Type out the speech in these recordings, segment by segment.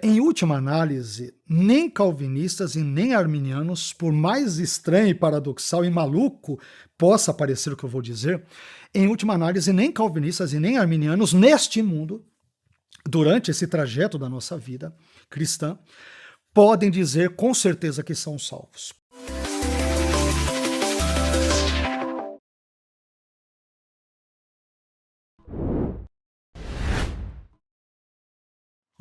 Em última análise, nem calvinistas e nem arminianos, por mais estranho e paradoxal e maluco possa parecer o que eu vou dizer, em última análise, nem calvinistas e nem arminianos neste mundo, durante esse trajeto da nossa vida cristã, podem dizer com certeza que são salvos.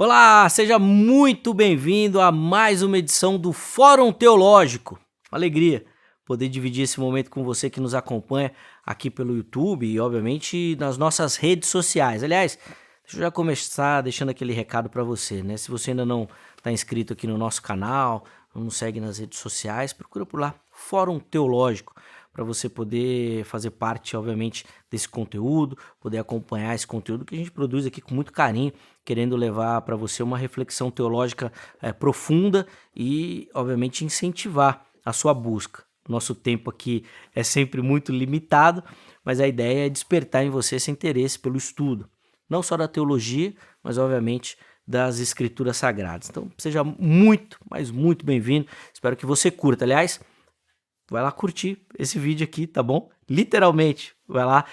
Olá, seja muito bem-vindo a mais uma edição do Fórum Teológico. Alegria poder dividir esse momento com você que nos acompanha aqui pelo YouTube e, obviamente, nas nossas redes sociais. Aliás, deixa eu já começar deixando aquele recado para você, né? Se você ainda não está inscrito aqui no nosso canal, não nos segue nas redes sociais, procura por lá, Fórum Teológico, para você poder fazer parte, obviamente, desse conteúdo, poder acompanhar esse conteúdo que a gente produz aqui com muito carinho, querendo levar para você uma reflexão teológica profunda e, obviamente, incentivar a sua busca. Nosso tempo aqui é sempre muito limitado, mas a ideia é despertar em você esse interesse pelo estudo, não só da teologia, mas, obviamente, das escrituras sagradas. Então, seja muito, mas muito bem-vindo. Espero que você curta. Aliás, vai lá curtir esse vídeo aqui, tá bom? Literalmente, vai lá,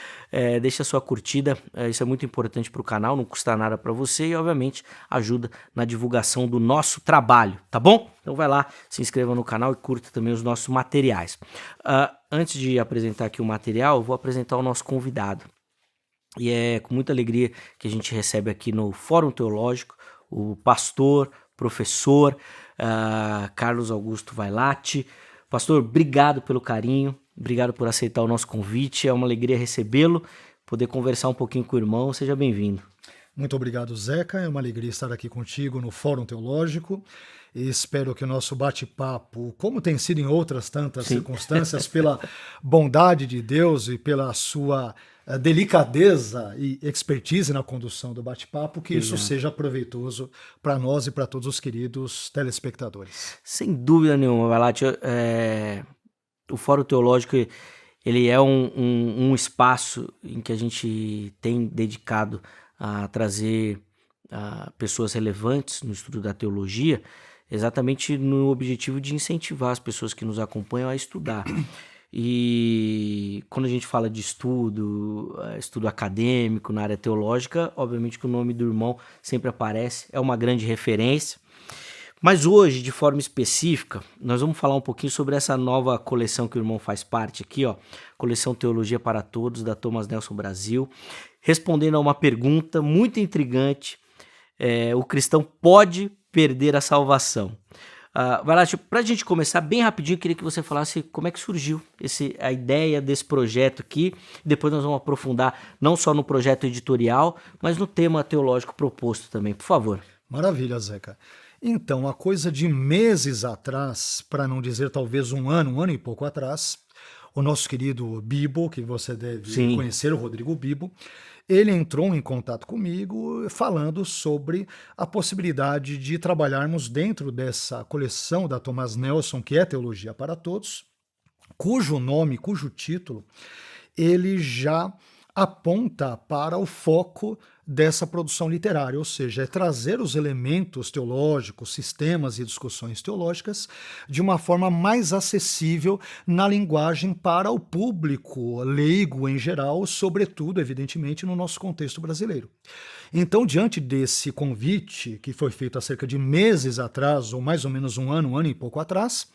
deixa a sua curtida, isso é muito importante para o canal, não custa nada para você e, obviamente, ajuda na divulgação do nosso trabalho, tá bom? Então vai lá, se inscreva no canal e curta também os nossos materiais. Antes de apresentar aqui o material, eu vou apresentar o nosso convidado. E é com muita alegria que a gente recebe aqui no Fórum Teológico o pastor, professor Carlos Augusto Vailate. Pastor, obrigado pelo carinho, obrigado por aceitar o nosso convite, é uma alegria recebê-lo, poder conversar um pouquinho com o irmão, seja bem-vindo. Muito obrigado, Zeca, é uma alegria estar aqui contigo no Fórum Teológico e espero que o nosso bate-papo, como tem sido em outras tantas circunstâncias, pela bondade de Deus e pela sua delicadeza e expertise na condução do bate-papo, que isso seja proveitoso para nós e para todos os queridos telespectadores. Sem dúvida nenhuma, Vailate, o Fórum Teológico ele é um espaço em que a gente tem dedicado a trazer pessoas relevantes no estudo da teologia, exatamente no objetivo de incentivar as pessoas que nos acompanham a estudar. E quando a gente fala de estudo acadêmico na área teológica, obviamente que o nome do irmão sempre aparece, é uma grande referência. Mas hoje, de forma específica, nós vamos falar um pouquinho sobre essa nova coleção que o irmão faz parte aqui, ó, Coleção Teologia para Todos, da Thomas Nelson Brasil, respondendo a uma pergunta muito intrigante: o cristão pode perder a salvação? Vailate, para a gente começar bem rapidinho, eu queria que você falasse como é que surgiu a ideia desse projeto aqui. Depois nós vamos aprofundar não só no projeto editorial, mas no tema teológico proposto também, por favor. Maravilha, Zeca. Então, há coisa de meses atrás, para não dizer talvez um ano e pouco atrás, o nosso querido Bibo, que você deve conhecer, o Rodrigo Bibo, ele entrou em contato comigo falando sobre a possibilidade de trabalharmos dentro dessa coleção da Thomas Nelson, que é Teologia para Todos, cujo nome, cujo título, ele já aponta para o foco dessa produção literária, ou seja, é trazer os elementos teológicos, sistemas e discussões teológicas de uma forma mais acessível na linguagem para o público leigo em geral, sobretudo, evidentemente, no nosso contexto brasileiro. Então, diante desse convite, que foi feito há cerca de meses atrás, ou mais ou menos um ano e pouco atrás,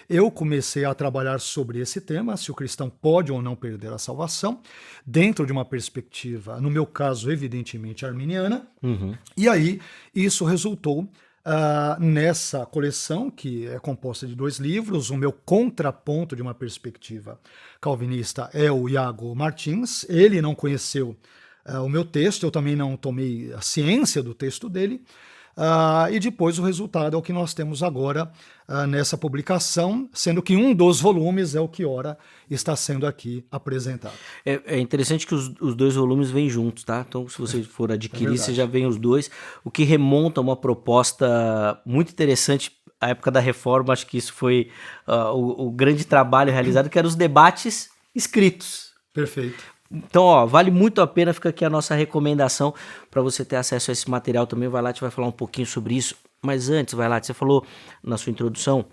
eu comecei a trabalhar sobre esse tema, se o cristão pode ou não perder a salvação, dentro de uma perspectiva, no meu caso, evidentemente, arminiana. E aí, isso resultou nessa coleção, que é composta de 2 livros. O meu contraponto de uma perspectiva calvinista é o Iago Martins. Ele não conheceu o meu texto, eu também não tomei a ciência do texto dele, e depois o resultado é o que nós temos agora nessa publicação, sendo que um dos volumes é o que ora está sendo aqui apresentado. É interessante que os 2 volumes vêm juntos, tá? Então, se você for adquirir, você já vem os 2, o que remonta a uma proposta muito interessante. À época da Reforma, acho que isso foi o grande trabalho realizado, que eram os debates escritos. Perfeito. Então, ó, vale muito a pena, fica aqui a nossa recomendação para você ter acesso a esse material também. Vai lá, a gente vai falar um pouquinho sobre isso. Mas antes, vai lá, você falou na sua introdução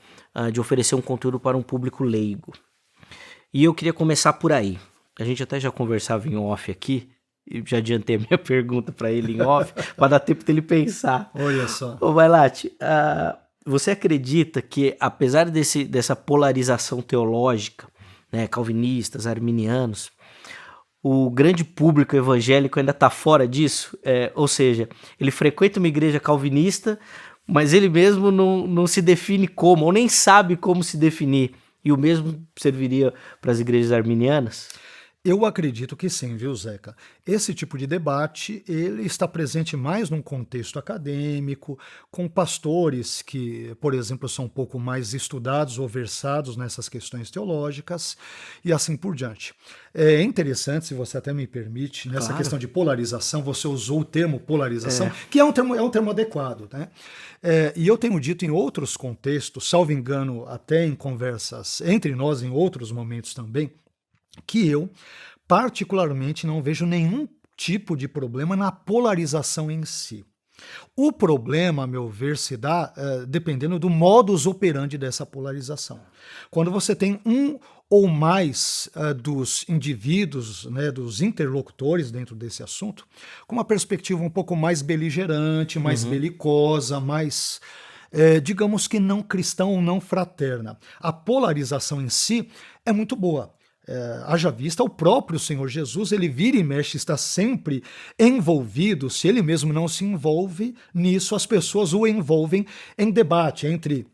de oferecer um conteúdo para um público leigo. E eu queria começar por aí. A gente até já conversava em off aqui, e já adiantei a minha pergunta para ele em off, para dar tempo dele pensar. Olha só. Ô, Vailate, você acredita que, apesar dessa polarização teológica, né, calvinistas, arminianos, o grande público evangélico ainda está fora disso? Ou seja, ele frequenta uma igreja calvinista, mas ele mesmo não se define como, ou nem sabe como se definir. E o mesmo serviria para as igrejas arminianas? Eu acredito que sim, viu, Zeca? Esse tipo de debate, ele está presente mais num contexto acadêmico, com pastores que, por exemplo, são um pouco mais estudados ou versados nessas questões teológicas e assim por diante. É interessante, se você até me permite, nessa Claro. questão de polarização, você usou o termo polarização, que é um termo adequado, né? E eu tenho dito em outros contextos, salvo engano, até em conversas entre nós, em outros momentos também, que eu, particularmente, não vejo nenhum tipo de problema na polarização em si. O problema, a meu ver, se dá dependendo do modus operandi dessa polarização. Quando você tem um ou mais dos indivíduos, né, dos interlocutores dentro desse assunto, com uma perspectiva um pouco mais beligerante, mais belicosa, mais, digamos que não cristã ou não fraterna. A polarização em si é muito boa. Haja vista o próprio Senhor Jesus, ele vira e mexe, está sempre envolvido. Se ele mesmo não se envolve nisso, as pessoas o envolvem em debate entre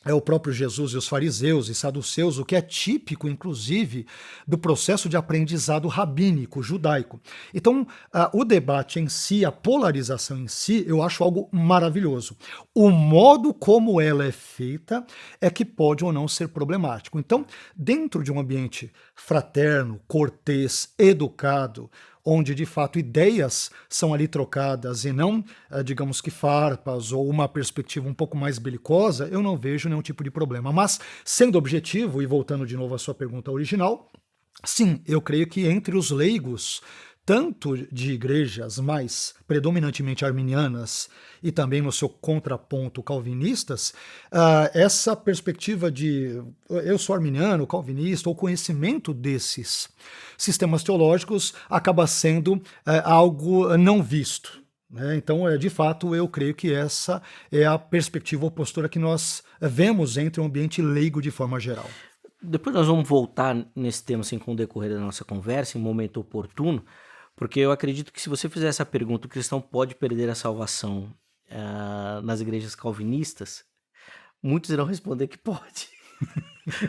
o próprio Jesus e os fariseus e saduceus, o que é típico, inclusive, do processo de aprendizado rabínico, judaico. Então, o debate em si, a polarização em si, eu acho algo maravilhoso. O modo como ela é feita é que pode ou não ser problemático. Então, dentro de um ambiente fraterno, cortês, educado, onde de fato ideias são ali trocadas e não, digamos que farpas ou uma perspectiva um pouco mais belicosa, eu não vejo nenhum tipo de problema. Mas, sendo objetivo, e voltando de novo à sua pergunta original, sim, eu creio que entre os leigos, tanto de igrejas mais predominantemente arminianas e também no seu contraponto calvinistas, essa perspectiva de eu sou arminiano, calvinista, ou conhecimento desses sistemas teológicos acaba sendo algo não visto. Né? Então, de fato, eu creio que essa é a perspectiva ou postura que nós vemos entre o ambiente leigo de forma geral. Depois nós vamos voltar nesse tema assim, com o decorrer da nossa conversa, em um momento oportuno, porque eu acredito que se você fizer essa pergunta, o cristão pode perder a salvação nas igrejas calvinistas, muitos irão responder que pode.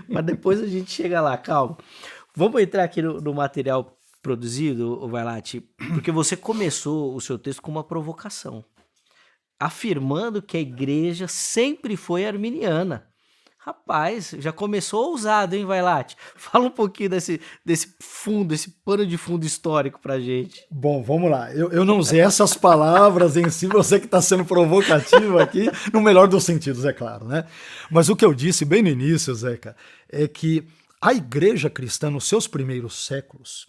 Mas depois a gente chega lá, calma. Vamos entrar aqui no material produzido, Vailate, porque você começou o seu texto com uma provocação, afirmando que a igreja sempre foi arminiana. Rapaz, já começou ousado, hein, Vailate? Fala um pouquinho desse fundo, esse pano de fundo histórico pra gente. Bom, vamos lá. Eu não usei essas palavras em si, você que está sendo provocativo aqui, no melhor dos sentidos, é claro, né? Mas o que eu disse bem no início, Zeca, é que a igreja cristã, nos seus primeiros séculos,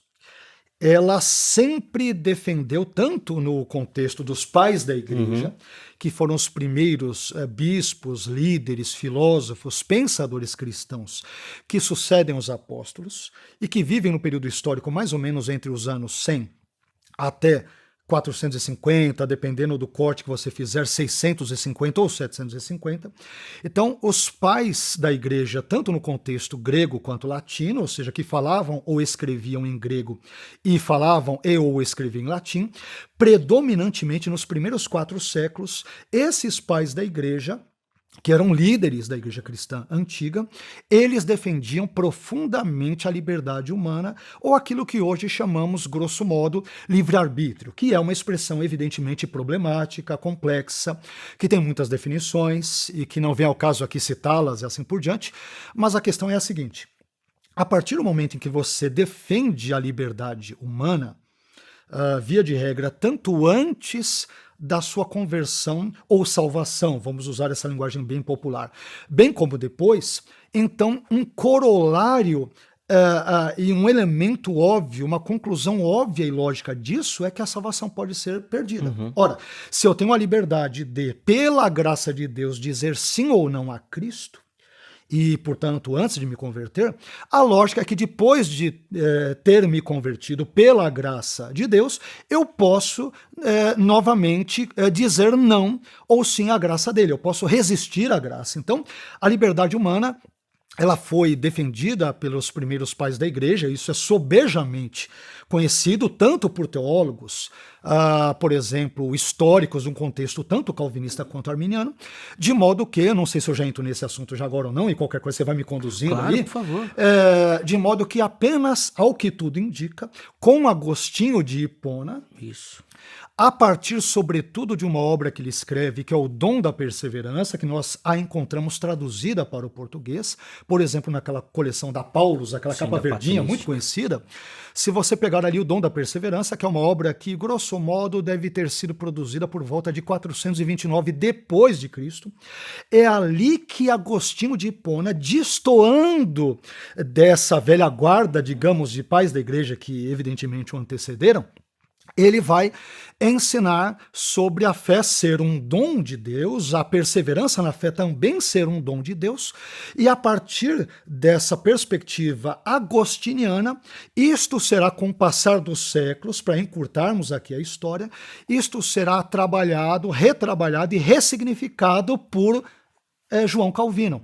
ela sempre defendeu, tanto no contexto dos pais da igreja, que foram os primeiros bispos, líderes, filósofos, pensadores cristãos que sucedem os apóstolos e que vivem no período histórico mais ou menos entre os anos 100 até 450, dependendo do corte que você fizer, 650 ou 750. Então, os pais da igreja, tanto no contexto grego quanto latino, ou seja, que falavam ou escreviam em grego e falavam e ou escreviam em latim, predominantemente nos primeiros 4 séculos, esses pais da igreja, que eram líderes da igreja cristã antiga, eles defendiam profundamente a liberdade humana, ou aquilo que hoje chamamos, grosso modo, livre-arbítrio, que é uma expressão evidentemente problemática, complexa, que tem muitas definições e que não vem ao caso aqui citá-las e assim por diante, mas a questão é a seguinte: a partir do momento em que você defende a liberdade humana, via de regra, tanto antes da sua conversão ou salvação, vamos usar essa linguagem bem popular, bem como depois, então um corolário e um elemento óbvio, uma conclusão óbvia e lógica disso é que a salvação pode ser perdida. Ora, se eu tenho a liberdade de, pela graça de Deus, dizer sim ou não a Cristo, e, portanto, antes de me converter, a lógica é que depois de ter me convertido pela graça de Deus, eu posso novamente dizer não ou sim à graça dele, eu posso resistir à graça. Então, a liberdade humana, ela foi defendida pelos primeiros pais da igreja, isso é sobejamente conhecido tanto por teólogos, por exemplo, históricos de um contexto tanto calvinista quanto arminiano, de modo que, não sei se eu já entro nesse assunto já agora ou não, e qualquer coisa você vai me conduzindo claro, aí, por favor. De modo que apenas, ao que tudo indica, com Agostinho de Hipona, Isso. a partir, sobretudo, de uma obra que ele escreve, que é o Dom da Perseverança, que nós a encontramos traduzida para o português, por exemplo, naquela coleção da Paulus, aquela capa verdinha, muito conhecida. Se você pegar ali o Dom da Perseverança, que é uma obra que, grosso modo, deve ter sido produzida por volta de 429 depois de Cristo, é ali que Agostinho de Hipona, destoando dessa velha guarda, digamos, de pais da igreja que evidentemente o antecederam, ele vai ensinar sobre a fé ser um dom de Deus, a perseverança na fé também ser um dom de Deus, e a partir dessa perspectiva agostiniana, isto será com o passar dos séculos, para encurtarmos aqui a história, isto será trabalhado, retrabalhado e ressignificado por João Calvino,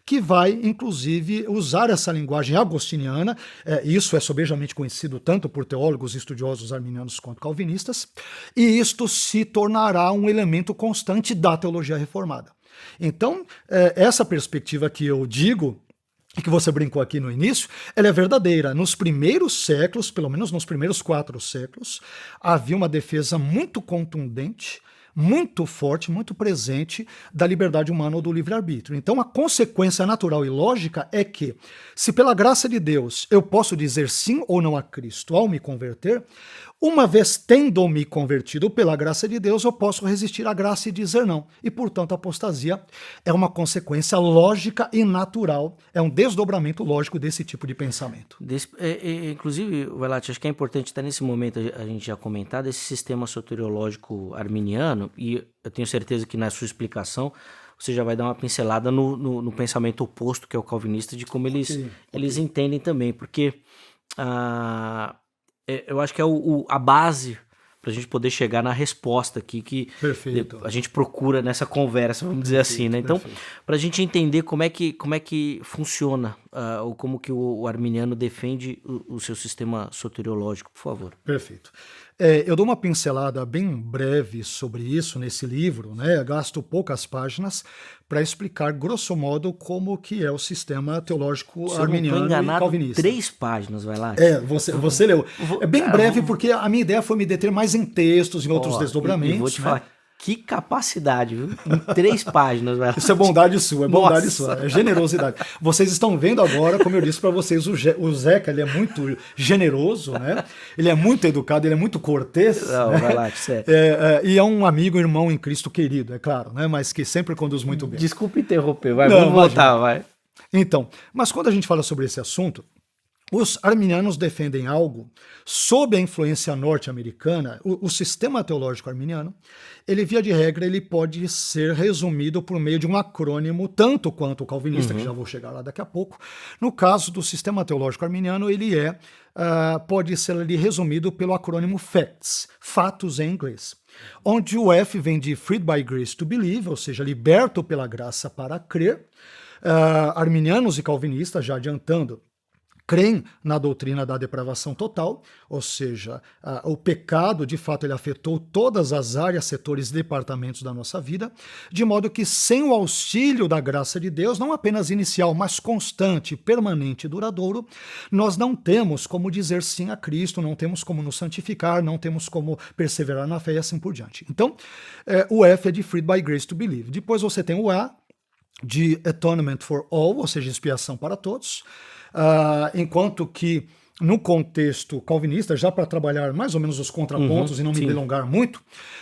que vai, inclusive, usar essa linguagem agostiniana, isso é sobejamente conhecido tanto por teólogos e estudiosos arminianos quanto calvinistas, e isto se tornará um elemento constante da teologia reformada. Então, essa perspectiva que eu digo, que você brincou aqui no início, ela é verdadeira. Nos primeiros séculos, pelo menos nos primeiros 4 séculos, havia uma defesa muito contundente, muito forte, muito presente da liberdade humana ou do livre-arbítrio. Então, a consequência natural e lógica é que, se pela graça de Deus eu posso dizer sim ou não a Cristo ao me converter, uma vez tendo me convertido pela graça de Deus, eu posso resistir à graça e dizer não. E, portanto, a apostasia é uma consequência lógica e natural, é um desdobramento lógico desse tipo de pensamento. Inclusive, Velati, acho que é importante até nesse momento a gente já comentar desse sistema soteriológico arminiano, e eu tenho certeza que na sua explicação você já vai dar uma pincelada no pensamento oposto, que é o calvinista, de como eles entendem também, porque eu acho que é a base para a gente poder chegar na resposta aqui que a gente procura nessa conversa, vamos dizer assim, né? Então, para a gente entender como é que funciona, ou como que o arminiano defende o seu sistema soteriológico, por favor. Perfeito. Eu dou uma pincelada bem breve sobre isso nesse livro, né? Gasto poucas páginas para explicar, grosso modo, como que é o sistema teológico arminiano e calvinista. 3 páginas, vai lá. Você leu. É bem breve porque a minha ideia foi me deter mais em textos, em outros desdobramentos. E vou te falar, que capacidade, viu? Em 3 páginas. Vai lá. Isso é bondade sua, bondade sua, é generosidade. Vocês estão vendo agora, como eu disse para vocês, o Zeca, ele é muito generoso, né? Ele é muito educado, ele é muito cortês. Não, né? vai lá, sério. E é um amigo, irmão em Cristo querido, é claro, né? Mas que sempre conduz muito bem. Desculpa interromper, vamos voltar, vai. Então, mas quando a gente fala sobre esse assunto, os arminianos defendem algo sob a influência norte-americana. O sistema teológico arminiano, ele via de regra, ele pode ser resumido por meio de um acrônimo, tanto quanto o calvinista, que já vou chegar lá daqui a pouco. No caso do sistema teológico arminiano, ele pode ser ali resumido pelo acrônimo FACTS, fatos em inglês, onde o F vem de freed by grace to believe, ou seja, liberto pela graça para crer. Arminianos e calvinistas, já adiantando, creem na doutrina da depravação total, ou seja, o pecado, de fato, ele afetou todas as áreas, setores e departamentos da nossa vida, de modo que sem o auxílio da graça de Deus, não apenas inicial, mas constante, permanente e duradouro, nós não temos como dizer sim a Cristo, não temos como nos santificar, não temos como perseverar na fé e assim por diante. Então, o F é de freed by grace to believe. Depois você tem o A, de atonement for all, ou seja, expiação para todos, enquanto que no contexto calvinista, já para trabalhar mais ou menos os contrapontos e não me delongar muito,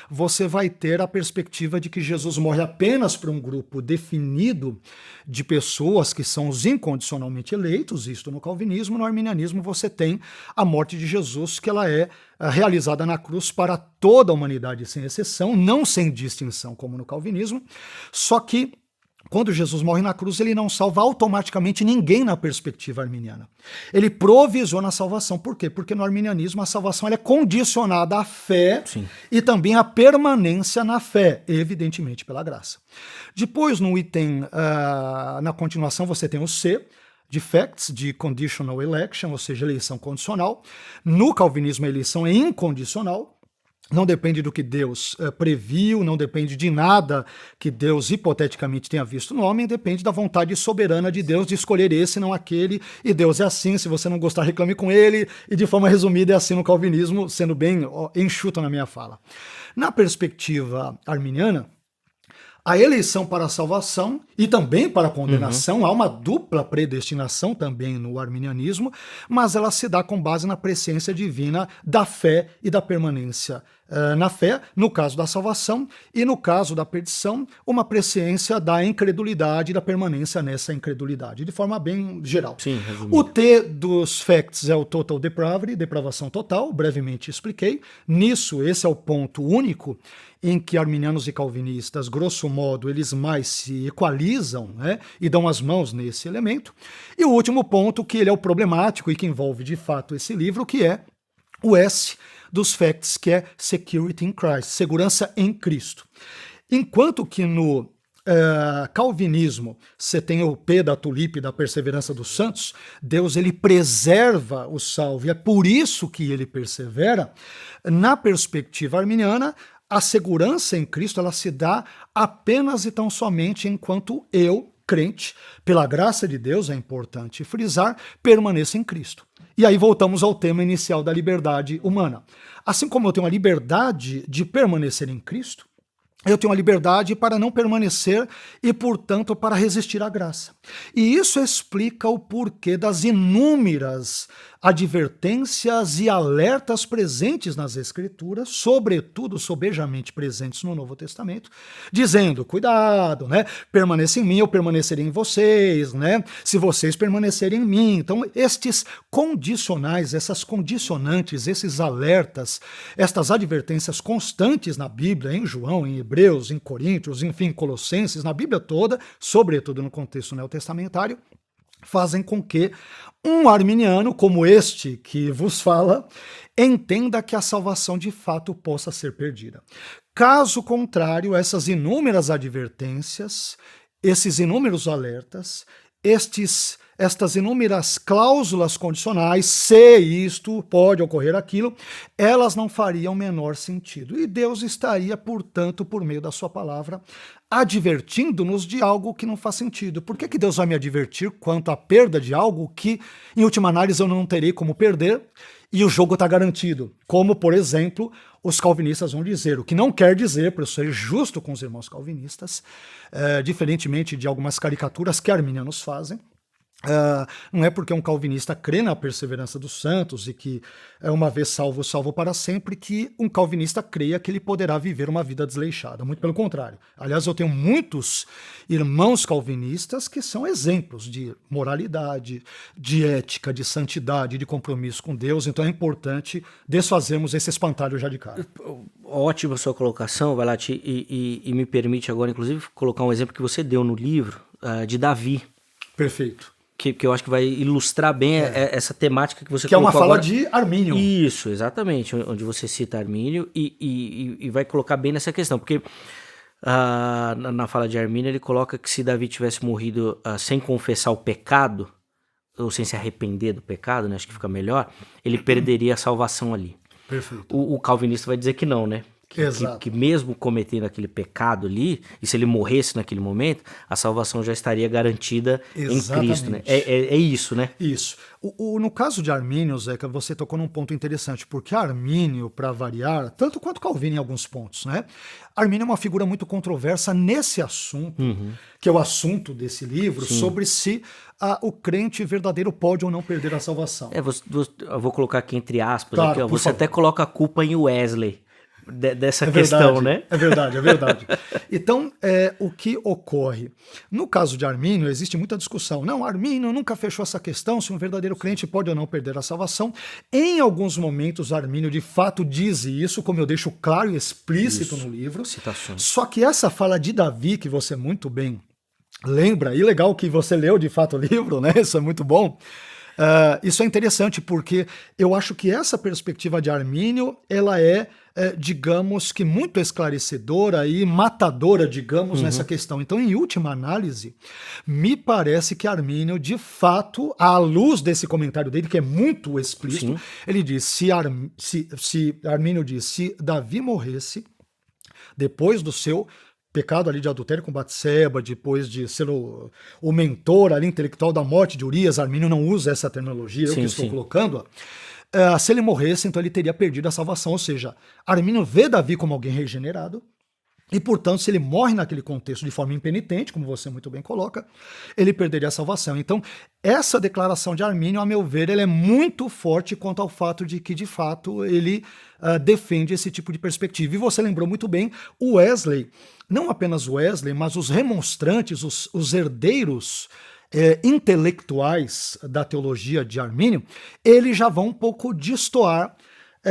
você vai ter a perspectiva de que Jesus morre apenas para um grupo definido de pessoas que são os incondicionalmente eleitos, isto no calvinismo. No arminianismo você tem a morte de Jesus, que ela é realizada na cruz para toda a humanidade sem exceção, não sem distinção como no calvinismo, só que quando Jesus morre na cruz, ele não salva automaticamente ninguém na perspectiva arminiana. Ele provisiona a salvação. Por quê? Porque no arminianismo a salvação ela é condicionada à fé e também à permanência na fé, evidentemente pela graça. Depois, no item, na continuação, você tem o C, de facts, de conditional election, ou seja, eleição condicional. No calvinismo, a eleição é incondicional. Não depende do que Deus previu, não depende de nada que Deus hipoteticamente tenha visto no homem, depende da vontade soberana de Deus de escolher esse, não aquele, e Deus é assim, se você não gostar, reclame com ele, e de forma resumida é assim no calvinismo, sendo bem enxuto na minha fala. Na perspectiva arminiana, a eleição para a salvação e também para a condenação, há uma dupla predestinação também no arminianismo, mas ela se dá com base na presciência divina da fé e da permanência na fé, no caso da salvação, e no caso da perdição, uma presciência da incredulidade e da permanência nessa incredulidade, de forma bem geral. Sim, o T dos facts é o total depravity, depravação total, brevemente expliquei. Nisso, esse é o ponto único em que arminianos e calvinistas, grosso modo, eles mais se equalizam, né, e dão as mãos nesse elemento. E o último ponto, que ele é o problemático e que envolve de fato esse livro, que é o S dos facts, que é security in Christ, segurança em Cristo. Enquanto que no calvinismo você tem o P da tulipe, da perseverança dos santos, Deus ele preserva o salvo, e é por isso que ele persevera. Na perspectiva arminiana, a segurança em Cristo ela se dá apenas e tão somente enquanto eu, crente, pela graça de Deus, é importante frisar, permaneça em Cristo. E aí voltamos ao tema inicial da liberdade humana. Assim como eu tenho a liberdade de permanecer em Cristo, eu tenho a liberdade para não permanecer e, portanto, para resistir à graça. E isso explica o porquê das inúmeras advertências e alertas presentes nas Escrituras, sobretudo sobejamente presentes no Novo Testamento, dizendo, cuidado, né? Permaneça em mim, eu permanecerei em vocês, né? Se vocês permanecerem em mim. Então, estes condicionais, essas condicionantes, esses alertas, estas advertências constantes na Bíblia, em João, em Hebreus, em Coríntios, enfim, Colossenses, na Bíblia toda, sobretudo no contexto neotestamentário, fazem com que um arminiano como este que vos fala entenda que a salvação de fato possa ser perdida. Caso contrário, essas inúmeras advertências, esses inúmeros alertas, estas inúmeras cláusulas condicionais, se isto pode ocorrer aquilo, elas não fariam menor sentido. E Deus estaria, portanto, por meio da sua palavra, advertindo-nos de algo que não faz sentido. Por que Deus vai me advertir quanto à perda de algo que, em última análise, eu não terei como perder e o jogo está garantido? Como, por exemplo, os calvinistas vão dizer, o que não quer dizer, para eu ser justo com os irmãos calvinistas, diferentemente de algumas caricaturas que arminianos fazem, não é porque um calvinista crê na perseverança dos santos e que uma vez salvo, salvo para sempre, que um calvinista creia que ele poderá viver uma vida desleixada. Muito pelo contrário. Aliás, eu tenho muitos irmãos calvinistas que são exemplos de moralidade, de ética, de santidade, de compromisso com Deus. Então é importante desfazermos esse espantalho já de cara. Ótima sua colocação, Valati, e me permite agora, inclusive, colocar um exemplo que você deu no livro de Davi. Perfeito. Que eu acho que vai ilustrar bem essa temática que você colocou agora. Que é uma fala agora. De Armínio. Isso, exatamente, onde você cita Armínio e vai colocar bem nessa questão, porque na fala de Armínio ele coloca que se Davi tivesse morrido sem confessar o pecado, ou sem se arrepender do pecado, né, acho que fica melhor, ele perderia a salvação ali. Perfeito. O calvinista vai dizer que não, né? que mesmo cometendo aquele pecado ali, e se ele morresse naquele momento, a salvação já estaria garantida em Cristo, né? É isso, né? Isso. No caso de Armínio, Zeca, você tocou num ponto interessante, porque Armínio, para variar, tanto quanto Calvino em alguns pontos, né? Armínio é uma figura muito controversa nesse assunto, que é o assunto desse livro, sobre se o crente verdadeiro pode ou não perder a salvação. Eu vou colocar aqui entre aspas, claro, aqui, ó, você favor. até coloca a culpa em Wesley. Dessa questão, né? É verdade. Então, o que ocorre? No caso de Armínio, existe muita discussão. Não, Armínio nunca fechou essa questão se um verdadeiro crente pode ou não perder a salvação. Em alguns momentos, Armínio de fato diz isso, como eu deixo claro e explícito no livro. Citações. Só que essa fala de Davi, que você muito bem lembra, e legal que você leu de fato o livro, né? Isso é muito bom. Isso é interessante porque eu acho que essa perspectiva de Armínio, ela digamos que muito esclarecedora e matadora, digamos, nessa questão. Então, em última análise, me parece que Armínio, de fato, à luz desse comentário dele, que é muito explícito, ele diz, Armínio diz, se Davi morresse depois do seu pecado ali de adultério com Batseba, depois de ser o mentor ali intelectual da morte de Urias, Armínio não usa essa terminologia, eu que estou colocando, se ele morresse, então ele teria perdido a salvação, ou seja, Armínio vê Davi como alguém regenerado, e, portanto, se ele morre naquele contexto de forma impenitente, como você muito bem coloca, ele perderia a salvação. Então, essa declaração de Armínio, a meu ver, ela é muito forte quanto ao fato de que, de fato, ele defende esse tipo de perspectiva. E você lembrou muito bem, o Wesley, não apenas o Wesley, mas os remonstrantes, os herdeiros intelectuais da teologia de Armínio, eles já vão um pouco destoar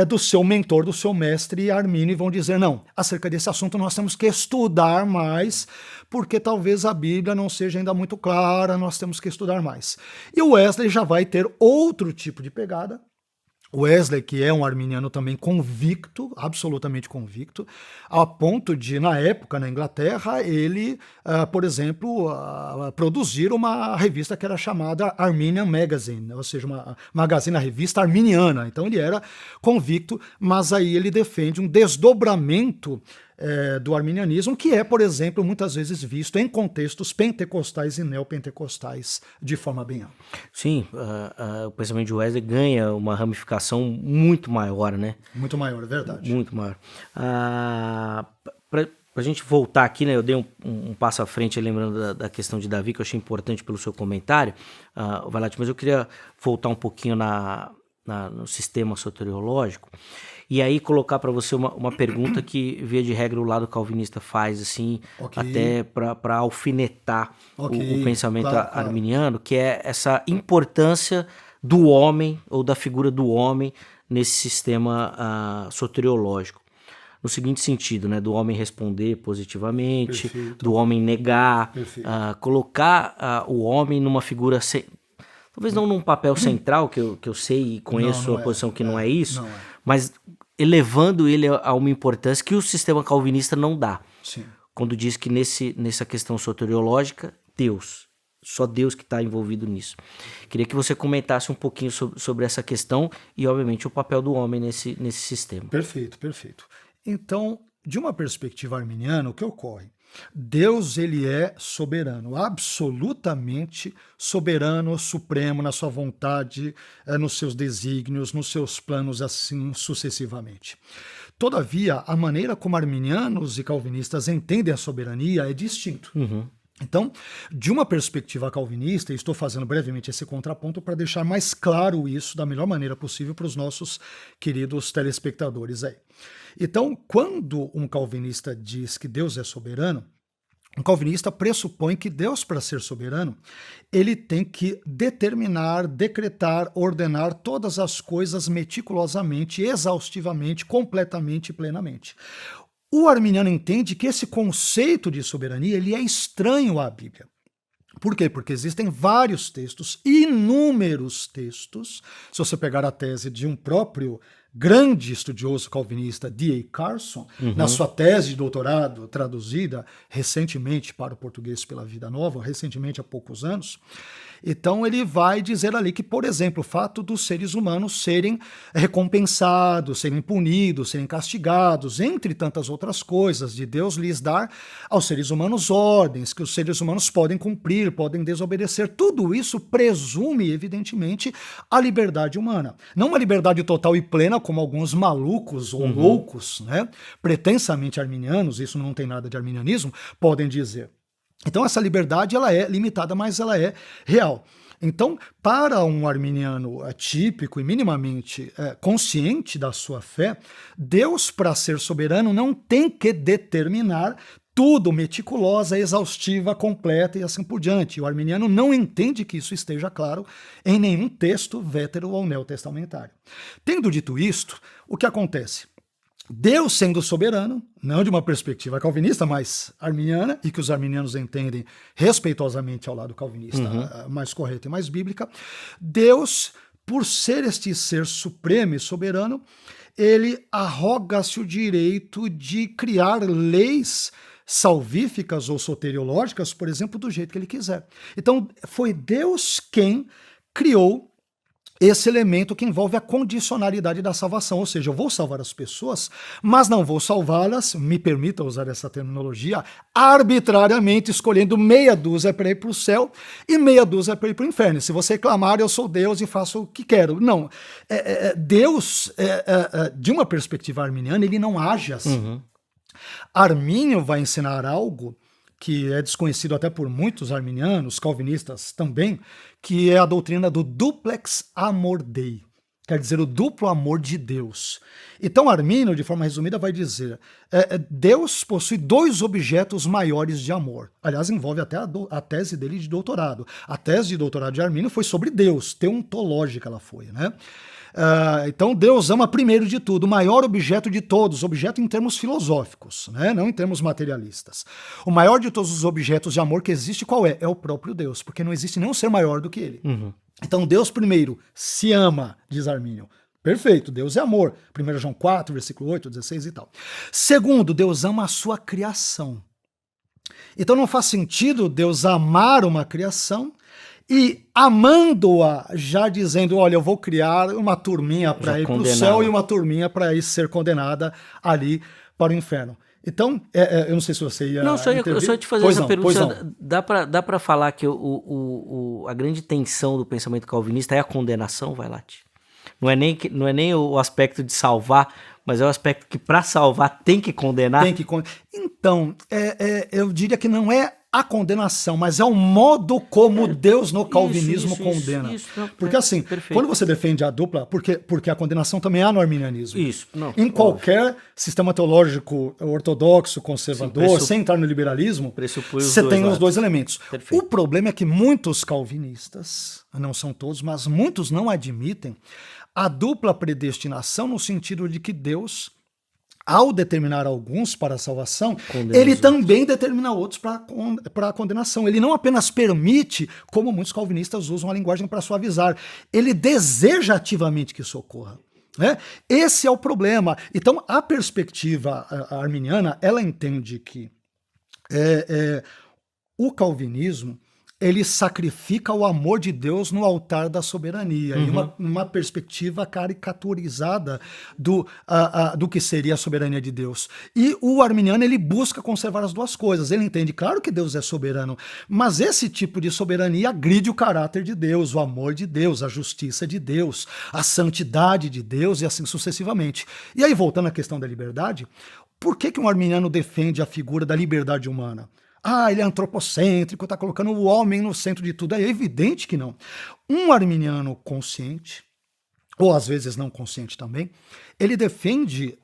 do seu mentor, do seu mestre Armínio, e vão dizer, não, acerca desse assunto nós temos que estudar mais, porque talvez a Bíblia não seja ainda muito clara, nós temos que estudar mais. E o Wesley já vai ter outro tipo de pegada. Wesley, que é um arminiano também convicto, absolutamente convicto, a ponto de, na época, na Inglaterra, ele, por exemplo, produzir uma revista que era chamada Arminian Magazine, ou seja, uma magazine, a revista arminiana. Então ele era convicto, mas aí ele defende um desdobramento do arminianismo, que é, por exemplo, muitas vezes visto em contextos pentecostais e neopentecostais de forma bem ampla. Sim, o pensamento de Wesley ganha uma ramificação muito maior, né? Muito maior, é verdade. Muito maior. Para a gente voltar aqui, né? Eu dei um passo à frente lembrando da questão de Davi, que eu achei importante pelo seu comentário, Valati, mas eu queria voltar um pouquinho no sistema soteriológico. E aí colocar para você uma pergunta que, via de regra, o lado calvinista faz, assim, até para alfinetar o pensamento arminiano, que é essa importância do homem, ou da figura do homem, nesse sistema soteriológico. No seguinte sentido, né, do homem responder positivamente, do homem negar, colocar o homem numa figura... Talvez não num papel central, que eu sei e conheço a posição que não é isso, mas elevando ele a uma importância que o sistema calvinista não dá. Sim. Quando diz que nessa questão soteriológica, Deus, só Deus que está envolvido nisso. Queria que você comentasse um pouquinho sobre essa questão e, obviamente, o papel do homem nesse sistema. Perfeito. Então, de uma perspectiva arminiana, o que ocorre? Deus, ele é soberano, absolutamente soberano, supremo na sua vontade, nos seus desígnios, nos seus planos, assim sucessivamente. Todavia, a maneira como arminianos e calvinistas entendem a soberania é distinto. Então, de uma perspectiva calvinista, e estou fazendo brevemente esse contraponto para deixar mais claro isso da melhor maneira possível para os nossos queridos telespectadores aí. Então, quando um calvinista diz que Deus é soberano, um calvinista pressupõe que Deus, para ser soberano, ele tem que determinar, decretar, ordenar todas as coisas meticulosamente, exaustivamente, completamente e plenamente. O arminiano entende que esse conceito de soberania ele é estranho à Bíblia. Por quê? Porque existem vários textos, inúmeros textos. Se você pegar a tese de um próprio grande estudioso calvinista D.A. Carson, na sua tese de doutorado, traduzida recentemente para o português pela Vida Nova, recentemente há poucos anos. Então ele vai dizer ali que, por exemplo, o fato dos seres humanos serem recompensados, serem punidos, serem castigados, entre tantas outras coisas, de Deus lhes dar aos seres humanos ordens, que os seres humanos podem cumprir, podem desobedecer, tudo isso presume, evidentemente, a liberdade humana. Não uma liberdade total e plena, como alguns malucos ou loucos, né, pretensamente arminianos, isso não tem nada de arminianismo, podem dizer. Então essa liberdade ela é limitada, mas ela é real. Então, para um arminiano típico e minimamente consciente da sua fé, Deus, para ser soberano, não tem que determinar tudo meticulosa, exaustiva, completa e assim por diante. O arminiano não entende que isso esteja claro em nenhum texto vétero ou neotestamentário. Tendo dito isto, o que acontece? Deus sendo soberano, não de uma perspectiva calvinista, mas arminiana, e que os arminianos entendem respeitosamente ao lado calvinista mais correta e mais bíblica, Deus, por ser este ser supremo e soberano, ele arroga-se o direito de criar leis salvíficas ou soteriológicas, por exemplo, do jeito que ele quiser. Então, foi Deus quem criou esse elemento que envolve a condicionalidade da salvação, ou seja, eu vou salvar as pessoas, mas não vou salvá-las, me permita usar essa terminologia, arbitrariamente escolhendo meia dúzia para ir para o céu e meia dúzia para ir para o inferno. Se você clamar, eu sou Deus e faço o que quero. Não. Deus, de uma perspectiva arminiana, ele não age assim. Armínio vai ensinar algo que é desconhecido até por muitos arminianos, calvinistas também, que é a doutrina do duplex amor Dei, quer dizer, o duplo amor de Deus. Então Armínio, de forma resumida, vai dizer, Deus possui dois objetos maiores de amor. Aliás, envolve até a tese dele de doutorado. A tese de doutorado de Armínio foi sobre Deus, teontológica ela foi, né? Então Deus ama primeiro de tudo, o maior objeto de todos, objeto em termos filosóficos, né? Não em termos materialistas. O maior de todos os objetos de amor que existe, qual é? É o próprio Deus, porque não existe nenhum ser maior do que ele. Então Deus primeiro se ama, diz Armínio. Perfeito, Deus é amor. 1 João 4, versículo 8, 16 e tal. Segundo, Deus ama a sua criação. Então não faz sentido Deus amar uma criação e amando-a, já dizendo, olha, eu vou criar uma turminha para ir para o céu e uma turminha para ir ser condenada ali para o inferno. Então, eu não sei se você ia... Não, eu só ia te fazer essa pergunta. Dá para falar que a grande tensão do pensamento calvinista é a condenação, Vailate? Não é nem o aspecto de salvar, mas é o aspecto que para salvar tem que condenar? Então, eu diria que não é a condenação, mas é o modo como Deus no calvinismo condena. Porque assim, quando você defende a dupla, porque a condenação também há no arminianismo. Em qualquer sistema teológico ortodoxo, conservador, sem entrar no liberalismo, você tem os dois elementos. O problema é que muitos calvinistas, não são todos, mas muitos não admitem a dupla predestinação no sentido de que Deus, ao determinar alguns para a salvação, ele também determina outros para a condenação. Ele não apenas permite, como muitos calvinistas usam a linguagem para suavizar, ele deseja ativamente que isso ocorra. Né? Esse é o problema. Então, a perspectiva arminiana, ela entende que o calvinismo ele sacrifica o amor de Deus no altar da soberania, em uma perspectiva caricaturizada do que seria a soberania de Deus. E o arminiano, ele busca conservar as duas coisas. Ele entende, claro que Deus é soberano, mas esse tipo de soberania agride o caráter de Deus, o amor de Deus, a justiça de Deus, a santidade de Deus e assim sucessivamente. E aí, voltando à questão da liberdade, por que um arminiano defende a figura da liberdade humana? Ele é antropocêntrico, está colocando o homem no centro de tudo. É evidente que não. Um arminiano consciente, ou às vezes não consciente também, ele defende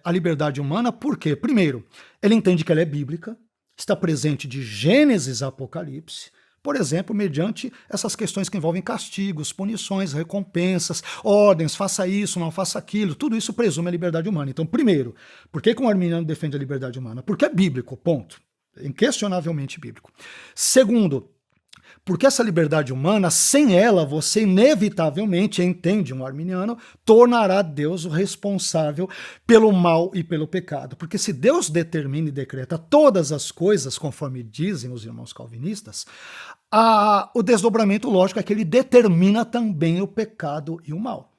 a liberdade humana porque, primeiro, ele entende que ela é bíblica, está presente de Gênesis a Apocalipse, por exemplo, mediante essas questões que envolvem castigos, punições, recompensas, ordens, faça isso, não faça aquilo, tudo isso presume a liberdade humana. Então, primeiro, por que um arminiano defende a liberdade humana? Porque é bíblico, ponto. Inquestionavelmente bíblico. Segundo, Porque essa liberdade humana, sem ela, você inevitavelmente, entende um arminiano, tornará Deus o responsável pelo mal e pelo pecado. Porque se Deus determina e decreta todas as coisas, conforme dizem os irmãos calvinistas, o desdobramento lógico é que ele determina também o pecado e o mal.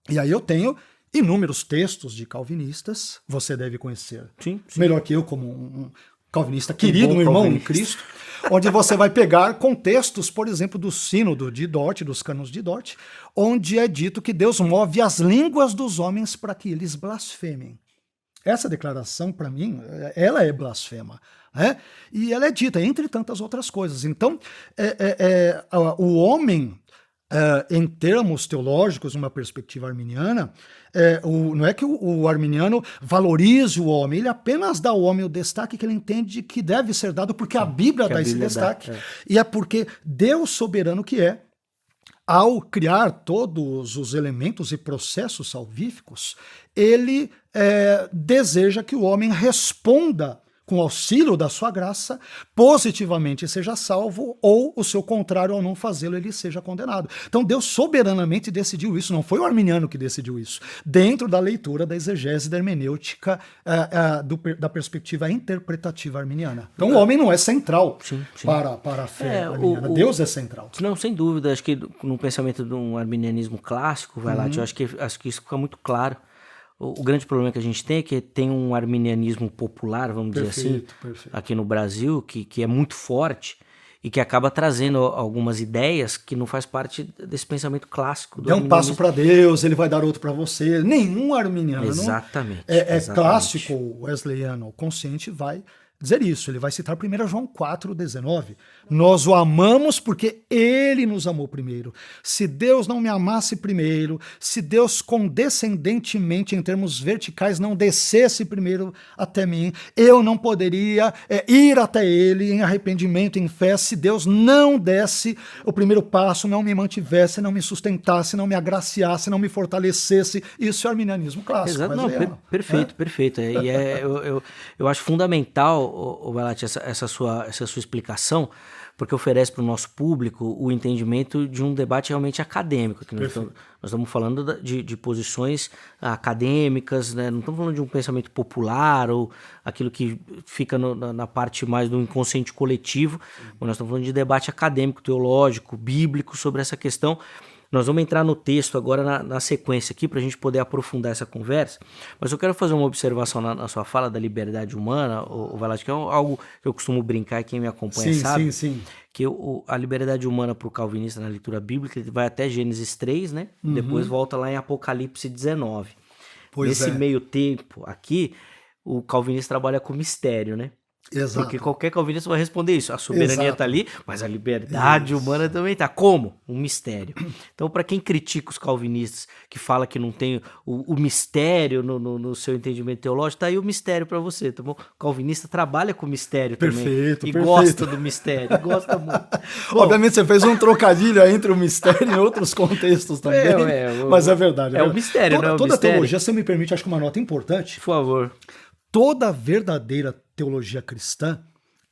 E aí eu tenho inúmeros textos de calvinistas, você deve conhecer sim. melhor que eu, como um calvinista querido, um irmão em Cristo, onde você vai pegar contextos, por exemplo, do sínodo de Dort, dos cânones de Dort, onde é dito que Deus move as línguas dos homens para que eles blasfemem. Essa declaração, para mim, ela é blasfema. Né? E ela é dita, entre tantas outras coisas. Então, o homem, em termos teológicos, numa perspectiva arminiana, não é que o arminiano valorize o homem, ele apenas dá ao homem o destaque que ele entende que deve ser dado, porque a Bíblia dá esse destaque, e é porque Deus soberano que é, ao criar todos os elementos e processos salvíficos, ele deseja que o homem responda com auxílio da sua graça, positivamente seja salvo, ou o seu contrário, ao não fazê-lo, ele seja condenado. Então Deus soberanamente decidiu isso, não foi o arminiano que decidiu isso, dentro da leitura da exegese da hermenêutica da perspectiva interpretativa arminiana. Então o homem não é central para a fé arminiana, Deus é central. Não, sem dúvida, acho que no pensamento de um arminianismo clássico, eu acho que isso fica muito claro. O grande problema que a gente tem é que tem um arminianismo popular, vamos dizer assim, aqui no Brasil, que é muito forte e que acaba trazendo algumas ideias que não faz parte desse pensamento clássico. É um passo para Deus, ele vai dar outro para você. Nenhum arminiano exatamente. Clássico wesleyano consciente vai dizer isso. Ele vai citar 1 João 4,19. Nós o amamos porque ele nos amou primeiro. Se Deus não me amasse primeiro, se Deus condescendentemente, em termos verticais, não descesse primeiro até mim, eu não poderia ir até ele em arrependimento, em fé, se Deus não desse o primeiro passo, não me mantivesse, não me sustentasse, não me agraciasse, não me fortalecesse. Isso é arminianismo clássico. Exato, não, perfeito. E eu acho fundamental, Balatti, essa sua explicação, porque oferece para o nosso público o entendimento de um debate realmente acadêmico. Nós estamos falando de posições acadêmicas, né? Não estamos falando de um pensamento popular ou aquilo que fica na parte mais do inconsciente coletivo, mas nós estamos falando de debate acadêmico, teológico, bíblico sobre essa questão. Nós vamos entrar no texto agora na sequência aqui para a gente poder aprofundar essa conversa, mas eu quero fazer uma observação na sua fala da liberdade humana, o Balatti, que é algo que eu costumo brincar e quem me acompanha sabe, que a liberdade humana para o calvinista na leitura bíblica ele vai até Gênesis 3, né? Depois volta lá em Apocalipse 19. Nesse meio tempo aqui, o calvinista trabalha com mistério, né? Exato. Porque qualquer calvinista vai responder isso. A soberania está ali, mas a liberdade humana também está. Como? Um mistério. Então, para quem critica os calvinistas, que fala que não tem o mistério no seu entendimento teológico, tá aí o mistério para você, tá bom? O calvinista trabalha com mistério também. E gosta do mistério, gosta muito. Bom, obviamente você fez um trocadilho entre o mistério e outros contextos também, mas é verdade. É o mistério, não é o toda mistério? Teologia, se me permite, acho que uma nota importante. Por favor. Toda verdadeira teologia cristã,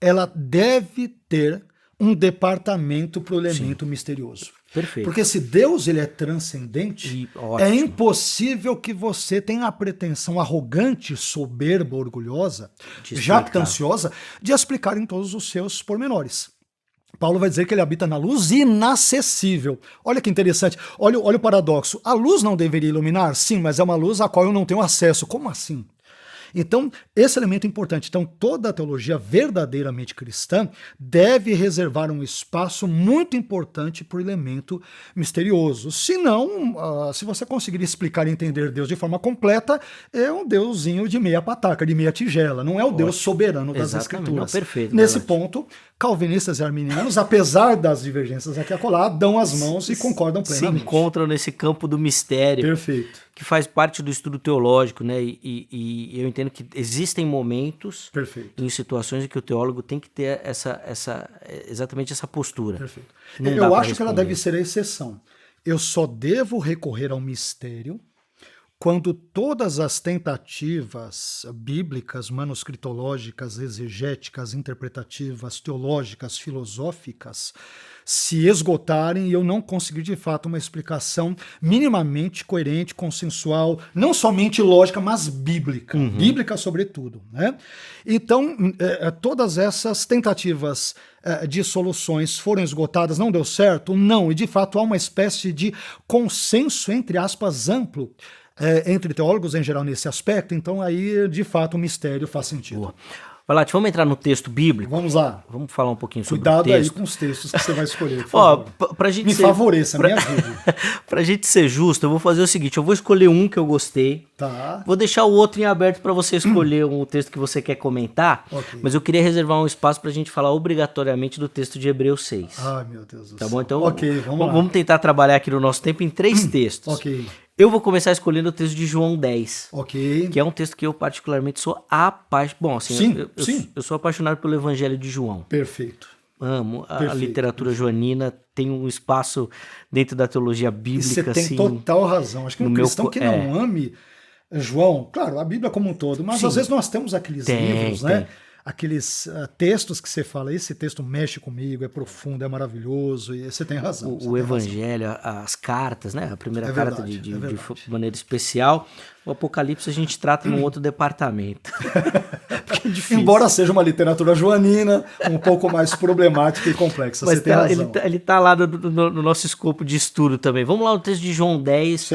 ela deve ter um departamento para o elemento misterioso. Perfeito. Porque se Deus ele é transcendente, é impossível que você tenha a pretensão arrogante, soberba, orgulhosa, jactanciosa, de explicar em todos os seus pormenores. Paulo vai dizer que ele habita na luz inacessível. Olha que interessante. Olha o paradoxo. A luz não deveria iluminar? Sim, mas é uma luz a qual eu não tenho acesso. Como assim? Então, esse elemento é importante. Então, toda a teologia verdadeiramente cristã deve reservar um espaço muito importante para o elemento misterioso. Senão, se você conseguir explicar e entender Deus de forma completa, é um deusinho de meia pataca, de meia tigela. Não é o Deus soberano das Escrituras. Não, perfeito. Nesse ponto, calvinistas e arminianos, apesar das divergências aqui e acolá, dão as mãos e concordam plenamente. Se encontram nesse campo do mistério. Perfeito. Que faz parte do estudo teológico, né? E eu entendo que existem momentos, em situações em que o teólogo tem que ter exatamente essa postura. Perfeito. Eu acho que ela deve ser a exceção. Eu só devo recorrer ao mistério quando todas as tentativas bíblicas, manuscritológicas, exegéticas, interpretativas, teológicas, filosóficas se esgotarem e eu não conseguir de fato uma explicação minimamente coerente, consensual, não somente lógica, mas bíblica, bíblica sobretudo, né? Então, todas essas tentativas de soluções foram esgotadas, não deu certo? Não, e de fato há uma espécie de consenso, entre aspas, amplo, entre teólogos em geral nesse aspecto, então aí de fato o mistério faz sentido. Boa. Vai lá, vamos entrar no texto bíblico? Vamos lá. Vamos falar um pouquinho sobre Cuidado o texto. aí com os textos que você vai escolher, por favor. Pra gente me favoreça, me ajude. Pra gente ser justo, eu vou fazer o seguinte, eu vou escolher um que eu gostei, tá. Vou deixar o outro em aberto para você escolher um texto que você quer comentar, mas eu queria reservar um espaço pra gente falar obrigatoriamente do texto de Hebreus 6. Ai, meu Deus do céu. Tá bom? Então, vamos tentar trabalhar aqui no nosso tempo em 3 textos. Eu vou começar escolhendo o texto de João 10. Que é um texto que eu particularmente sou apaixonado. Bom, assim, eu sou apaixonado pelo Evangelho de João. Perfeito. Amo. A literatura joanina tem um espaço dentro da teologia bíblica. E você tem total razão. Acho que um cristão que não ame João, claro, a Bíblia como um todo, mas às vezes nós temos aqueles livros, né? Aqueles textos que você fala, esse texto mexe comigo, é profundo, é maravilhoso, e você tem razão. O Evangelho, as cartas, né? A primeira carta de maneira especial. O Apocalipse a gente trata num outro departamento. Porque é difícil. Embora seja uma literatura joanina, um pouco mais problemática e complexa. Mas você tem razão. Ele tá lá no nosso escopo de estudo também. Vamos lá no texto de João 10,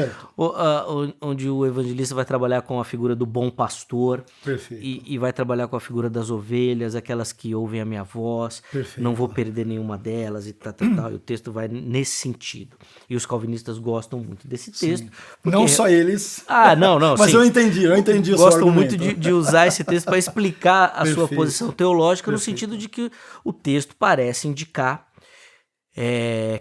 onde o evangelista vai trabalhar com a figura do bom pastor. Perfeito. E vai trabalhar com a figura das ovelhas, aquelas que ouvem a minha voz. Perfeito. Não vou perder nenhuma delas e tal. E o texto vai nesse sentido. E os calvinistas gostam muito desse texto. Porque... Não só eles. Não. Mas eu entendi o seu Gostam argumento. muito de usar esse texto para explicar a sua posição teológica, no sentido de que o texto parece indicar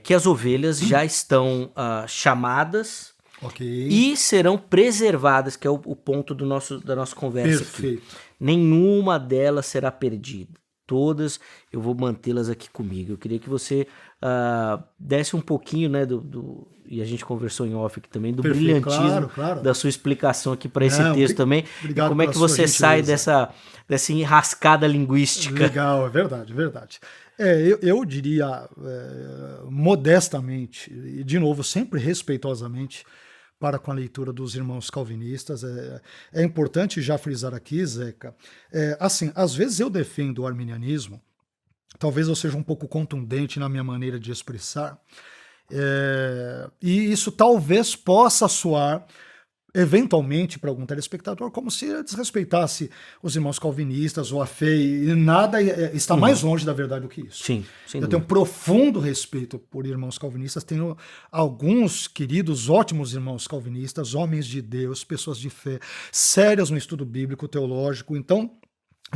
que as ovelhas já estão chamadas e serão preservadas, que é o ponto da nossa conversa aqui. Nenhuma delas será perdida. Todas eu vou mantê-las aqui comigo. Eu queria que você desse um pouquinho, né, e a gente conversou em off aqui também, do brilhantismo da sua explicação aqui para esse texto também. E como é que você sai dessa enrascada linguística? Legal, é verdade. Eu diria modestamente, e de novo, sempre respeitosamente, para com a leitura dos irmãos calvinistas. É importante já frisar aqui, Zeca, assim, às vezes eu defendo o arminianismo, talvez eu seja um pouco contundente na minha maneira de expressar, e isso talvez possa soar eventualmente para algum telespectador como se desrespeitasse os irmãos calvinistas ou a fé, e nada está mais longe da verdade do que isso. Sim, eu tenho um profundo respeito por irmãos calvinistas, tenho alguns queridos, ótimos irmãos calvinistas, homens de Deus, pessoas de fé, sérias no estudo bíblico, teológico. Então,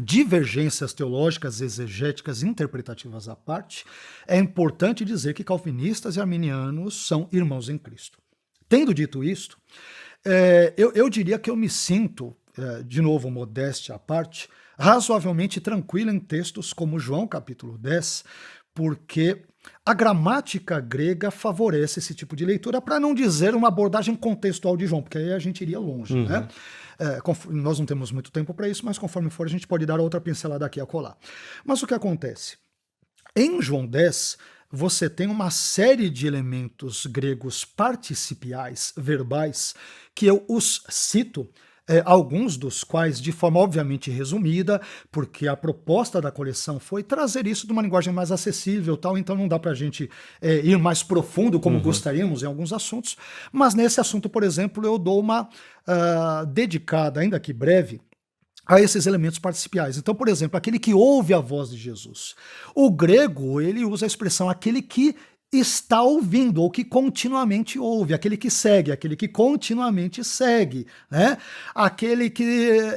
divergências teológicas, exegéticas, interpretativas à parte, é importante dizer que calvinistas e arminianos são irmãos em Cristo. Tendo dito isto, eu diria que eu me sinto, de novo, modéstia à parte, razoavelmente tranquilo em textos como João capítulo 10, porque a gramática grega favorece esse tipo de leitura, para não dizer uma abordagem contextual de João, porque aí a gente iria longe, né? Nós não temos muito tempo para isso, mas conforme for a gente pode dar outra pincelada aqui a colar. Mas o que acontece? Em João 10, você tem uma série de elementos gregos participiais, verbais, que eu os cito, alguns dos quais de forma obviamente resumida, porque a proposta da coleção foi trazer isso de uma linguagem mais acessível, então não dá para a gente ir mais profundo como gostaríamos em alguns assuntos, mas nesse assunto, por exemplo, eu dou uma dedicada, ainda que breve, a esses elementos participiais. Então, por exemplo, aquele que ouve a voz de Jesus. O grego, ele usa a expressão aquele que está ouvindo, ou que continuamente ouve, aquele que segue, aquele que continuamente segue, né? Aquele que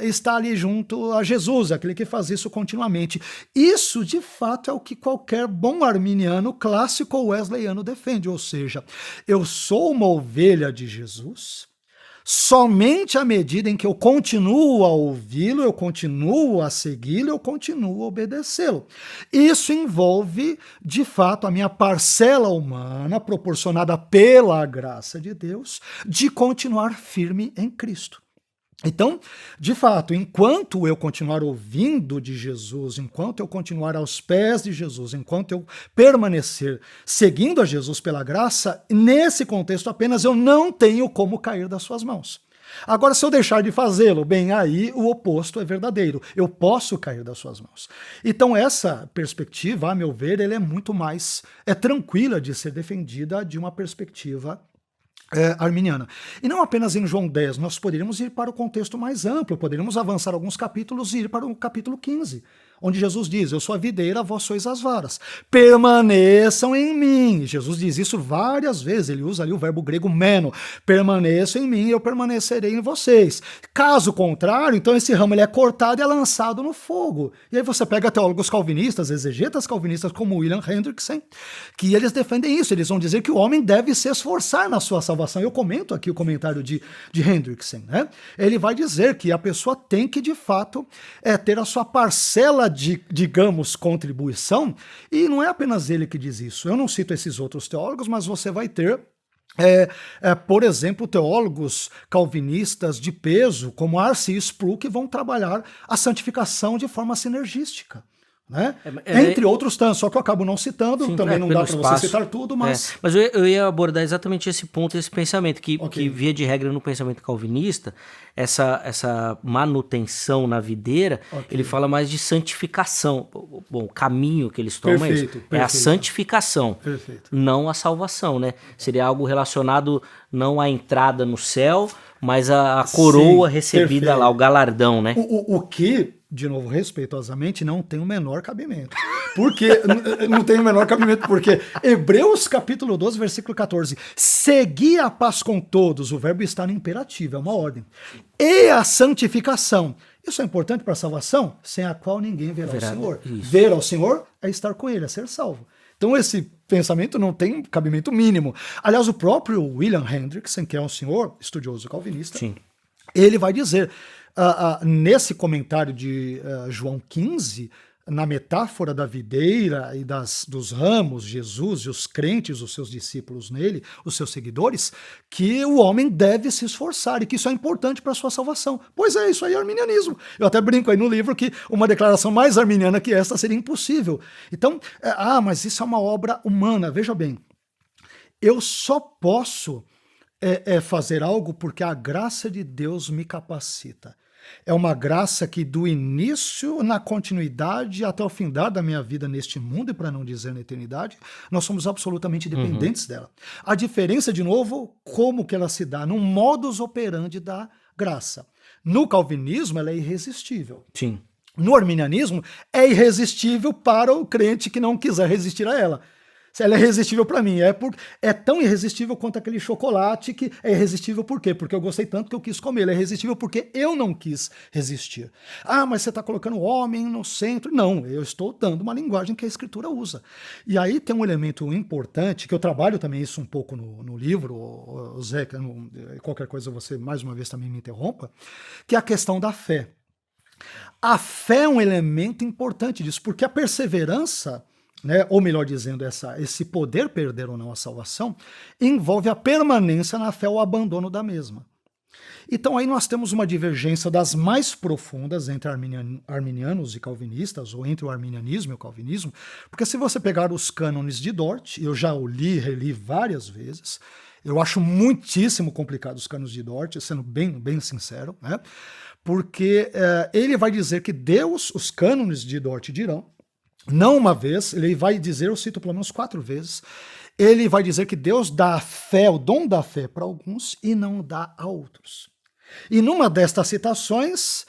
está ali junto a Jesus, aquele que faz isso continuamente. Isso, de fato, é o que qualquer bom arminiano clássico ou wesleyano defende, ou seja, eu sou uma ovelha de Jesus, somente à medida em que eu continuo a ouvi-lo, eu continuo a segui-lo, eu continuo a obedecê-lo. Isso envolve, de fato, a minha parcela humana, proporcionada pela graça de Deus, de continuar firme em Cristo. Então, de fato, enquanto eu continuar ouvindo de Jesus, enquanto eu continuar aos pés de Jesus, enquanto eu permanecer seguindo a Jesus pela graça, nesse contexto apenas eu não tenho como cair das suas mãos. Agora, se eu deixar de fazê-lo, bem, aí o oposto é verdadeiro. Eu posso cair das suas mãos. Então, essa perspectiva, a meu ver, ela é muito mais tranquila de ser defendida de uma perspectiva arminiana. E não apenas em João 10, nós poderíamos ir para o contexto mais amplo, poderíamos avançar alguns capítulos e ir para o capítulo 15, onde Jesus diz, eu sou a videira, vós sois as varas. Permaneçam em mim. Jesus diz isso várias vezes, ele usa ali o verbo grego meno. Permaneçam em mim e eu permanecerei em vocês. Caso contrário, então esse ramo ele é cortado e é lançado no fogo. E aí você pega teólogos calvinistas, exegetas calvinistas como William Hendrickson, que eles defendem isso, eles vão dizer que o homem deve se esforçar na sua salvação. Eu comento aqui o comentário de Hendrickson, né? Ele vai dizer que a pessoa tem que, de fato, ter a sua parcela de, digamos, contribuição, e não é apenas ele que diz isso. Eu não cito esses outros teólogos, mas você vai ter, por exemplo, teólogos calvinistas de peso, como R.C. Sproul, que vão trabalhar a santificação de forma sinergística. Né? Entre outros tantos, só que eu acabo não citando, sim, também não dá para você citar tudo, mas... Mas eu ia abordar exatamente esse ponto, esse pensamento, que via de regra no pensamento calvinista, essa manutenção na videira, ele fala mais de santificação. Bom, o caminho que eles tomam é a santificação, não a salvação, né? Seria algo relacionado não à entrada no céu, mas a coroa recebida lá, o galardão, né? O que... de novo, respeitosamente, não tem o menor cabimento. Por quê? Não tem o menor cabimento, porque Hebreus capítulo 12, versículo 14, segui a paz com todos, o verbo está no imperativo, é uma ordem, e a santificação. Isso é importante para a salvação, sem a qual ninguém verá o Senhor. Isso. Ver ao Senhor é estar com ele, é ser salvo. Então esse pensamento não tem cabimento mínimo. Aliás, o próprio William Hendrickson, que é um senhor estudioso calvinista, sim, ele vai dizer... nesse comentário de João 15, na metáfora da videira e dos ramos, Jesus e os crentes, os seus discípulos nele, os seus seguidores, que o homem deve se esforçar e que isso é importante para a sua salvação. Pois é, isso aí é arminianismo. Eu até brinco aí no livro que uma declaração mais arminiana que esta seria impossível. Então, mas isso é uma obra humana. Veja bem, eu só posso fazer algo porque a graça de Deus me capacita. É uma graça que do início, na continuidade, até o findar da minha vida neste mundo, e para não dizer na eternidade, nós somos absolutamente dependentes dela. A diferença, de novo, como que ela se dá? No modus operandi da graça. No calvinismo, ela é irresistível. Sim. No arminianismo, é irresistível para o crente que não quiser resistir a ela. Ela é irresistível para mim, é tão irresistível quanto aquele chocolate que é irresistível por quê? Porque eu gostei tanto que eu quis comer. Ela é irresistível porque eu não quis resistir. Mas você está colocando o homem no centro. Não, eu estou dando uma linguagem que a Escritura usa. E aí tem um elemento importante, que eu trabalho também isso um pouco no livro, Zé, qualquer coisa você mais uma vez também me interrompa, que é a questão da fé. A fé é um elemento importante disso, porque a perseverança... ou melhor dizendo, esse poder perder ou não a salvação, envolve a permanência na fé ou o abandono da mesma. Então aí nós temos uma divergência das mais profundas entre arminianos e calvinistas, ou entre o arminianismo e o calvinismo, porque se você pegar os cânones de Dort, eu já o reli várias vezes, eu acho muitíssimo complicado os cânones de Dort, sendo bem sincero, né? Porque ele vai dizer que Deus, os cânones de Dort dirão, não uma vez, ele vai dizer, eu cito pelo menos 4 vezes, ele vai dizer que Deus dá a fé, o dom da fé para alguns e não dá a outros. E numa destas citações,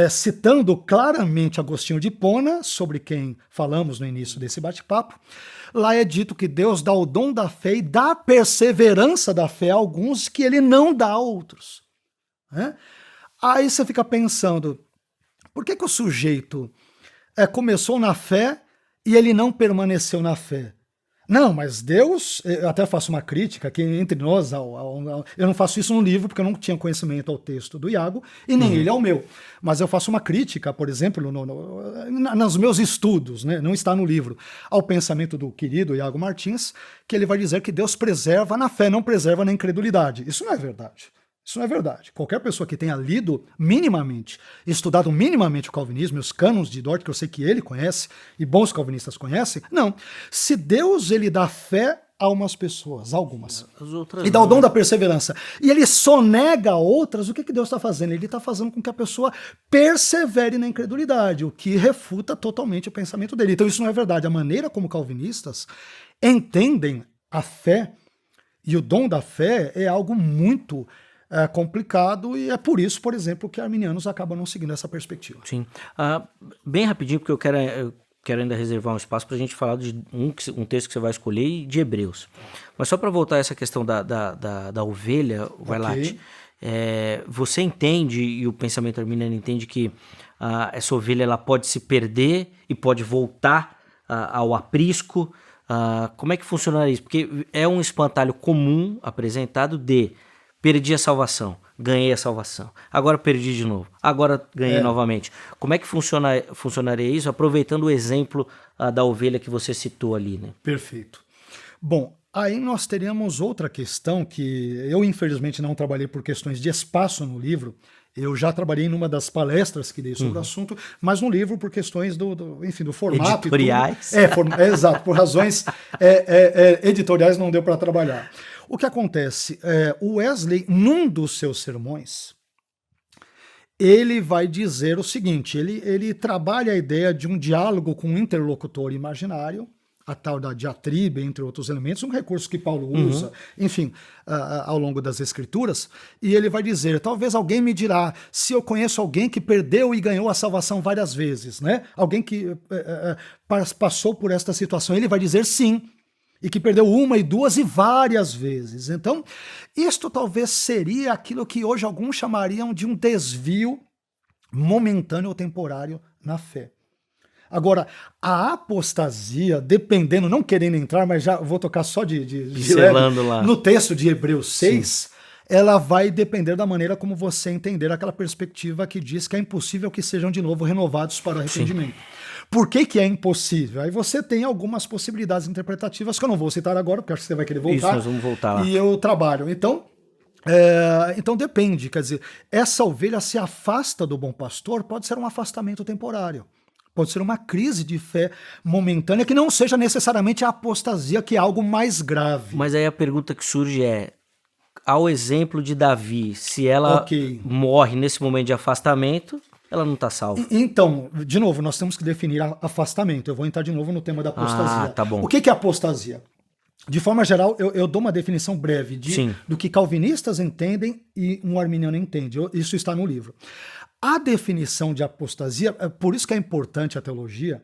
citando claramente Agostinho de Hipona, sobre quem falamos no início desse bate-papo, lá é dito que Deus dá o dom da fé e dá a perseverança da fé a alguns que ele não dá a outros. Aí você fica pensando, por que o sujeito... começou na fé e ele não permaneceu na fé? Não, mas Deus, eu até faço uma crítica que entre nós, eu não faço isso no livro porque eu não tinha conhecimento ao texto do Iago e nem ele ao meu. Mas eu faço uma crítica, por exemplo, nos meus estudos, né, não está no livro, ao pensamento do querido Iago Martins, que ele vai dizer que Deus preserva na fé, não preserva na incredulidade. Isso não é verdade. Isso não é verdade. Qualquer pessoa que tenha lido minimamente, estudado minimamente o calvinismo e os cânones de Dort, que eu sei que ele conhece, e bons calvinistas conhecem, não. Se Deus ele dá fé a umas pessoas, algumas, e dá o dom da perseverança, e ele sonega outras, o que Deus está fazendo? Ele está fazendo com que a pessoa persevere na incredulidade, o que refuta totalmente o pensamento dele. Então isso não é verdade. A maneira como calvinistas entendem a fé e o dom da fé é algo muito complicado, e é por isso, por exemplo, que arminianos acabam não seguindo essa perspectiva. Sim. Bem rapidinho, porque eu quero ainda reservar um espaço para a gente falar de um texto que você vai escolher e de Hebreus. Mas só para voltar a essa questão da ovelha, Vailate, você entende, e o pensamento arminiano entende, que essa ovelha ela pode se perder e pode voltar ao aprisco? Como é que funcionaria isso? Porque é um espantalho comum apresentado de perdi a salvação, ganhei a salvação, agora perdi de novo, agora ganhei novamente. Como é que funcionaria isso, aproveitando o exemplo da ovelha que você citou ali, né? Perfeito. Bom, aí nós teríamos outra questão que eu infelizmente não trabalhei por questões de espaço no livro. Eu já trabalhei numa das palestras que dei sobre o assunto, mas no livro por questões do formato. Editoriais. Exato, por razões editoriais não deu para trabalhar. O que acontece? O Wesley, num dos seus sermões, ele vai dizer o seguinte, ele trabalha a ideia de um diálogo com um interlocutor imaginário, a tal da diatribe, entre outros elementos, um recurso que Paulo usa, enfim, ao longo das escrituras, e ele vai dizer, talvez alguém me dirá, se eu conheço alguém que perdeu e ganhou a salvação várias vezes, né? Alguém que passou por esta situação, ele vai dizer sim, e que perdeu uma e duas e várias vezes. Então, isto talvez seria aquilo que hoje alguns chamariam de um desvio momentâneo ou temporário na fé. Agora, a apostasia, dependendo, não querendo entrar, mas já vou tocar só de leve, lá. No texto de Hebreus 6, ela vai depender da maneira como você entender aquela perspectiva que diz que é impossível que sejam de novo renovados para o arrependimento. Por que é impossível? Aí você tem algumas possibilidades interpretativas que eu não vou citar agora, porque acho que você vai querer voltar. Isso, nós vamos voltar lá. E eu trabalho. Então depende, quer dizer, essa ovelha se afasta do bom pastor, pode ser um afastamento temporário. Pode ser uma crise de fé momentânea que não seja necessariamente a apostasia, que é algo mais grave. Mas aí a pergunta que surge é, ao exemplo de Davi, se ela morre nesse momento de afastamento, ela não está salva. Então, de novo, nós temos que definir afastamento. Eu vou entrar de novo no tema da apostasia. Tá bom. O que é apostasia? De forma geral, eu dou uma definição breve do que calvinistas entendem e um arminiano entende. Isso está no livro. A definição de apostasia, por isso que é importante a teologia,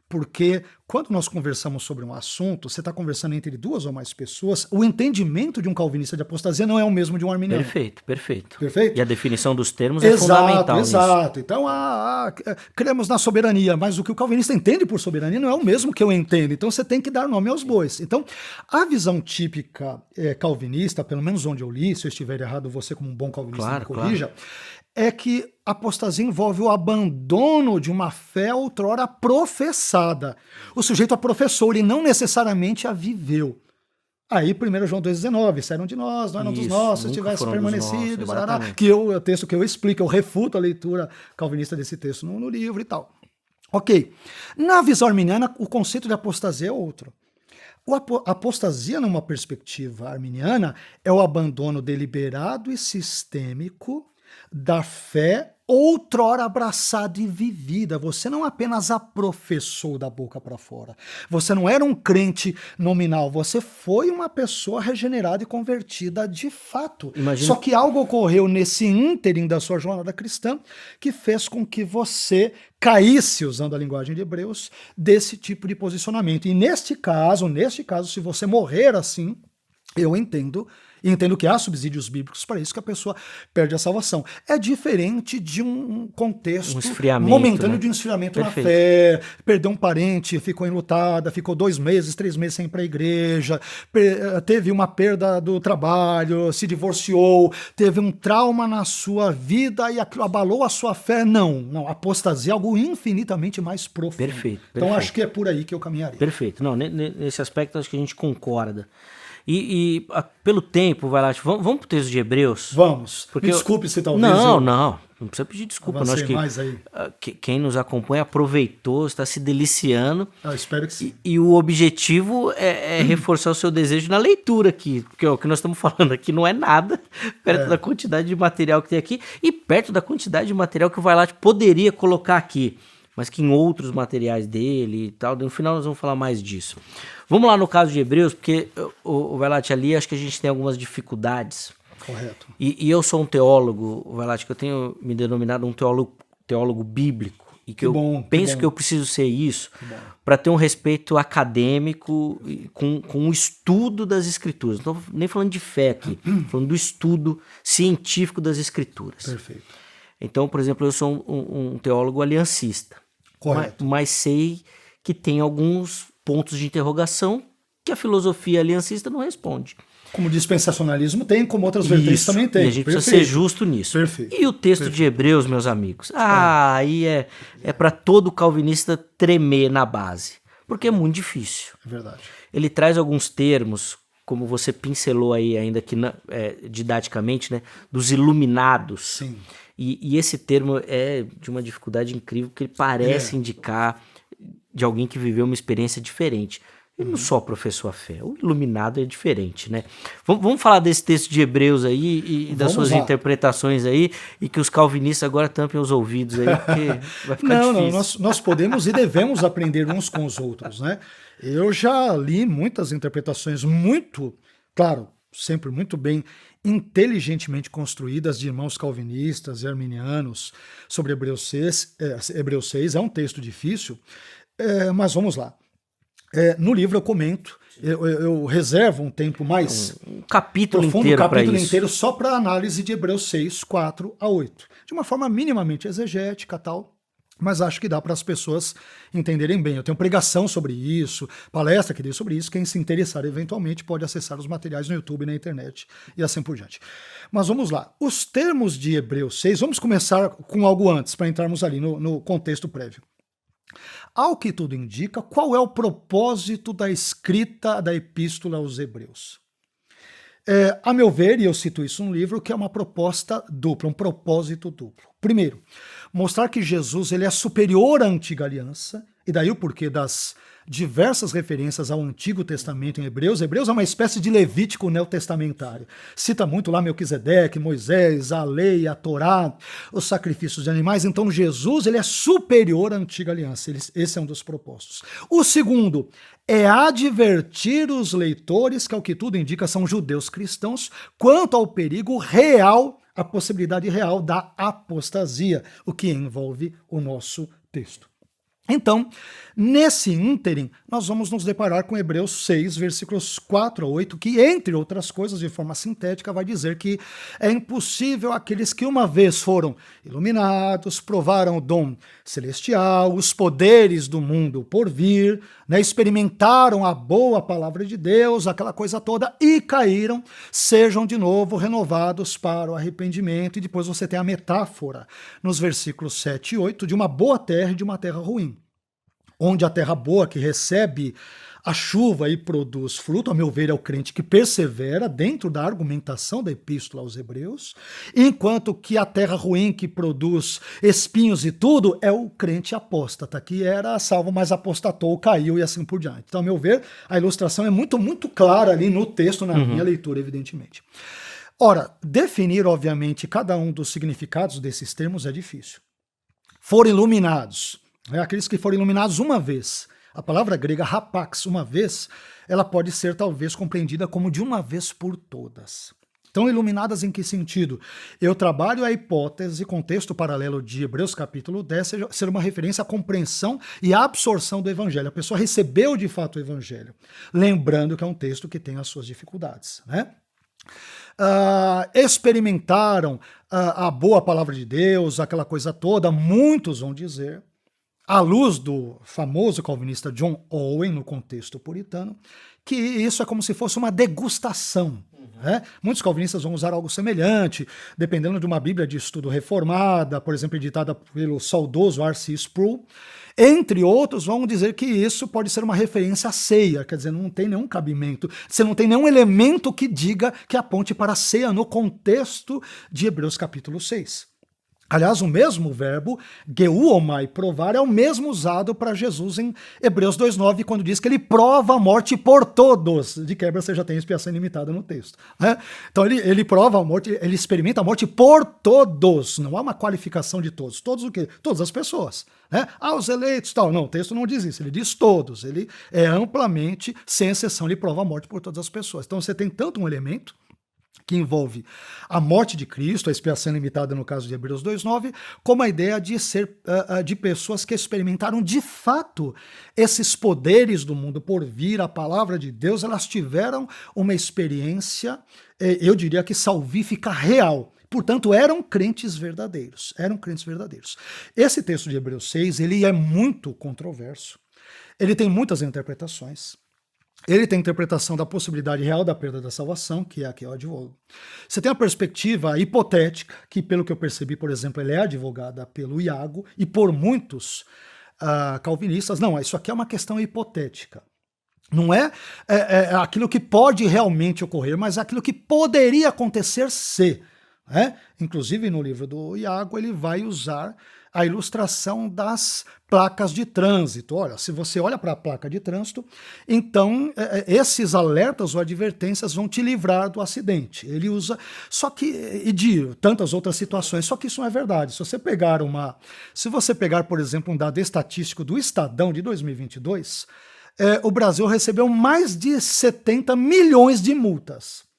porque quando nós conversamos sobre um assunto, você está conversando entre duas ou mais pessoas, o entendimento de um calvinista de apostasia não é o mesmo de um arminiano. Perfeito. Perfeito? E a definição dos termos é fundamental. Exato. Então, cremos na soberania, mas o que o calvinista entende por soberania não é o mesmo que eu entendo. Então, você tem que dar nome aos bois. Então, a visão típica calvinista, pelo menos onde eu li, se eu estiver errado, você como um bom calvinista me corrija, é que apostasia envolve o abandono de uma fé outrora professada. O sujeito a professou, ele não necessariamente a viveu. Aí, 1 João 2,19, saíram de nós, não eram dos nossos, se tivesse permanecido, que é o texto que eu explico, eu refuto a leitura calvinista desse texto no livro e tal. Ok. Na visão arminiana, o conceito de apostasia é outro. A apostasia, numa perspectiva arminiana, é o abandono deliberado e sistêmico da fé outrora abraçada e vivida. Você não apenas a professou da boca para fora. Você não era um crente nominal. Você foi uma pessoa regenerada e convertida de fato. Só que algo ocorreu nesse ínterim da sua jornada cristã que fez com que você caísse, usando a linguagem de Hebreus, desse tipo de posicionamento. E neste caso, se você morrer assim, Eu entendo, e entendo que há subsídios bíblicos para isso, que a pessoa perde a salvação. É diferente de um contexto momentâneo, né? De um esfriamento na fé, perdeu um parente, ficou enlutada, ficou 2 meses, 3 meses sem ir para a igreja, teve uma perda do trabalho, se divorciou, teve um trauma na sua vida e aquilo abalou a sua fé. Não, apostasia é algo infinitamente mais profundo. Perfeito. Então acho que é por aí que eu caminharia. Perfeito. Não, nesse aspecto acho que a gente concorda. E pelo tempo, vai lá, vamos pro texto de Hebreus? Vamos. Porque desculpe se talvez... Não precisa pedir desculpa. Não, acho que mais aí. Quem nos acompanha aproveitou, está se deliciando. Espero que sim. E o objetivo é reforçar o seu desejo na leitura aqui, porque o que nós estamos falando aqui não é nada perto da quantidade de material que tem aqui e perto da quantidade de material que o Vailate poderia colocar aqui, mas que em outros materiais dele e tal. No final nós vamos falar mais disso. Vamos lá no caso de Hebreus, porque o Vailate ali, acho que a gente tem algumas dificuldades. Correto. E eu sou um teólogo, Vailate, que eu tenho me denominado um teólogo bíblico, e que eu penso que eu preciso ser isso para ter um respeito acadêmico com o estudo das escrituras. Não estou nem falando de fé aqui, falando do estudo científico das escrituras. Perfeito. Então, por exemplo, eu sou um teólogo aliancista. Correto. Mas sei que tem alguns pontos de interrogação que a filosofia aliancista não responde. Como dispensacionalismo tem, como outras vertentes também tem. E a gente precisa ser justo nisso. Perfeito. E o texto de Hebreus, meus amigos? Aí é para todo calvinista tremer na base, porque é muito difícil. É verdade. Ele traz alguns termos, como você pincelou aí ainda que didaticamente, né, dos iluminados. Sim. E esse termo é de uma dificuldade incrível, porque ele parece indicar de alguém que viveu uma experiência diferente. Ele não só professou a fé, o iluminado é diferente, né? Vamos falar desse texto de Hebreus aí e das suas interpretações aí, e que os calvinistas agora tampem os ouvidos aí, porque vai ficar difícil. Nós podemos e devemos aprender uns com os outros, né? Eu já li muitas interpretações claro, sempre muito bem, inteligentemente construídas de irmãos calvinistas e arminianos sobre Hebreus 6. Hebreus 6 é um texto difícil, mas vamos lá. No livro eu comento, eu reservo um tempo mais um capítulo profundo, inteiro inteiro só para análise de Hebreus 6, 4 a 8. De uma forma minimamente exegética tal, mas acho que dá para as pessoas entenderem bem. Eu tenho pregação sobre isso, palestra que dei sobre isso. Quem se interessar eventualmente pode acessar os materiais no YouTube, na internet e assim por diante. Mas vamos lá. Os termos de Hebreus 6, vamos começar com algo antes, para entrarmos ali no contexto prévio. Ao que tudo indica, qual é o propósito da escrita da Epístola aos Hebreus? A meu ver, e eu cito isso no livro, que é uma proposta dupla, um propósito duplo. Primeiro, mostrar que Jesus ele é superior à antiga aliança, e daí o porquê das diversas referências ao Antigo Testamento em Hebreus. Hebreus é uma espécie de Levítico neotestamentário. Cita muito lá Melquisedeque, Moisés, a lei, a Torá, os sacrifícios de animais. Então Jesus ele é superior à antiga aliança. Esse é um dos propósitos. O segundo é advertir os leitores, que ao que tudo indica são judeus cristãos, quanto ao perigo real, a possibilidade real da apostasia, o que envolve o nosso texto. Então, nesse ínterim, nós vamos nos deparar com Hebreus 6, versículos 4 a 8, que, entre outras coisas, de forma sintética, vai dizer que é impossível aqueles que uma vez foram iluminados, provaram o dom celestial, os poderes do mundo por vir, né, experimentaram a boa palavra de Deus, aquela coisa toda, e caíram, sejam de novo renovados para o arrependimento. E depois você tem a metáfora, nos versículos 7 e 8, de uma boa terra e de uma terra ruim. Onde a terra boa, que recebe a chuva e produz fruto, a meu ver, é o crente que persevera dentro da argumentação da Epístola aos Hebreus, enquanto que a terra ruim, que produz espinhos e tudo, é o crente apóstata, que era salvo, mas apostatou, caiu e assim por diante. Então, a meu ver, a ilustração é muito, muito clara ali no texto, na minha leitura, evidentemente. Ora, definir, obviamente, cada um dos significados desses termos é difícil. Foram iluminados. Aqueles que foram iluminados uma vez. A palavra grega hapax, uma vez, ela pode ser talvez compreendida como de uma vez por todas. Estão iluminadas em que sentido? Eu trabalho a hipótese com o texto paralelo de Hebreus capítulo 10 ser uma referência à compreensão e à absorção do evangelho. A pessoa recebeu de fato o evangelho. Lembrando que é um texto que tem as suas dificuldades, né? Experimentaram a boa palavra de Deus, aquela coisa toda, muitos vão dizer, à luz do famoso calvinista John Owen, no contexto puritano, que isso é como se fosse uma degustação. Né? Muitos calvinistas vão usar algo semelhante, dependendo de uma Bíblia de estudo reformada, por exemplo, editada pelo saudoso R.C. Sproul. Entre outros, vão dizer que isso pode ser uma referência à ceia, quer dizer, não tem nenhum cabimento, você não tem nenhum elemento que diga que aponte para a ceia no contexto de Hebreus capítulo 6. Aliás, o mesmo verbo, geuomai, provar, é o mesmo usado para Jesus em Hebreus 2,9, quando diz que ele prova a morte por todos. De quebra, você já tem expiação ilimitada no texto. Né? Então, ele prova a morte, ele experimenta a morte por todos. Não há uma qualificação de todos. Todos o quê? Todas as pessoas. Né? Os eleitos, tal. Não, o texto não diz isso. Ele diz todos. Ele é amplamente, sem exceção, ele prova a morte por todas as pessoas. Então, você tem tanto um elemento que envolve a morte de Cristo, a expiação limitada no caso de Hebreus 2,9, como a ideia de ser de pessoas que experimentaram de fato esses poderes do mundo por vir, a palavra de Deus, elas tiveram uma experiência, eu diria que salvífica real. Portanto, eram crentes verdadeiros. Esse texto de Hebreus 6, ele é muito controverso. Ele tem muitas interpretações. Ele tem a interpretação da possibilidade real da perda da salvação, que é a que eu advogo. Você tem a perspectiva hipotética, que pelo que eu percebi, por exemplo, ela é advogada pelo Iago e por muitos calvinistas. Não, isso aqui é uma questão hipotética. Não é aquilo que pode realmente ocorrer, mas aquilo que poderia acontecer se. Inclusive, no livro do Iago, ele vai usar a ilustração das placas de trânsito. Olha, se você olha para a placa de trânsito, então esses alertas ou advertências vão te livrar do acidente. Ele usa, só que, e de tantas outras situações, só que isso não é verdade. Se você pegar, por exemplo, um dado estatístico do Estadão de 2022, o Brasil recebeu mais de 70 milhões de multas.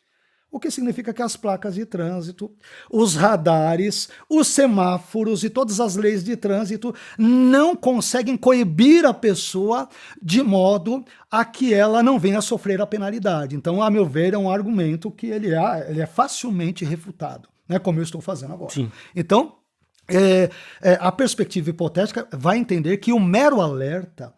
O que significa que as placas de trânsito, os radares, os semáforos e todas as leis de trânsito não conseguem coibir a pessoa de modo a que ela não venha a sofrer a penalidade. Então, a meu ver, é um argumento que ele é facilmente refutado, né, como eu estou fazendo agora. Sim. Então, a perspectiva hipotética vai entender que o mero alerta,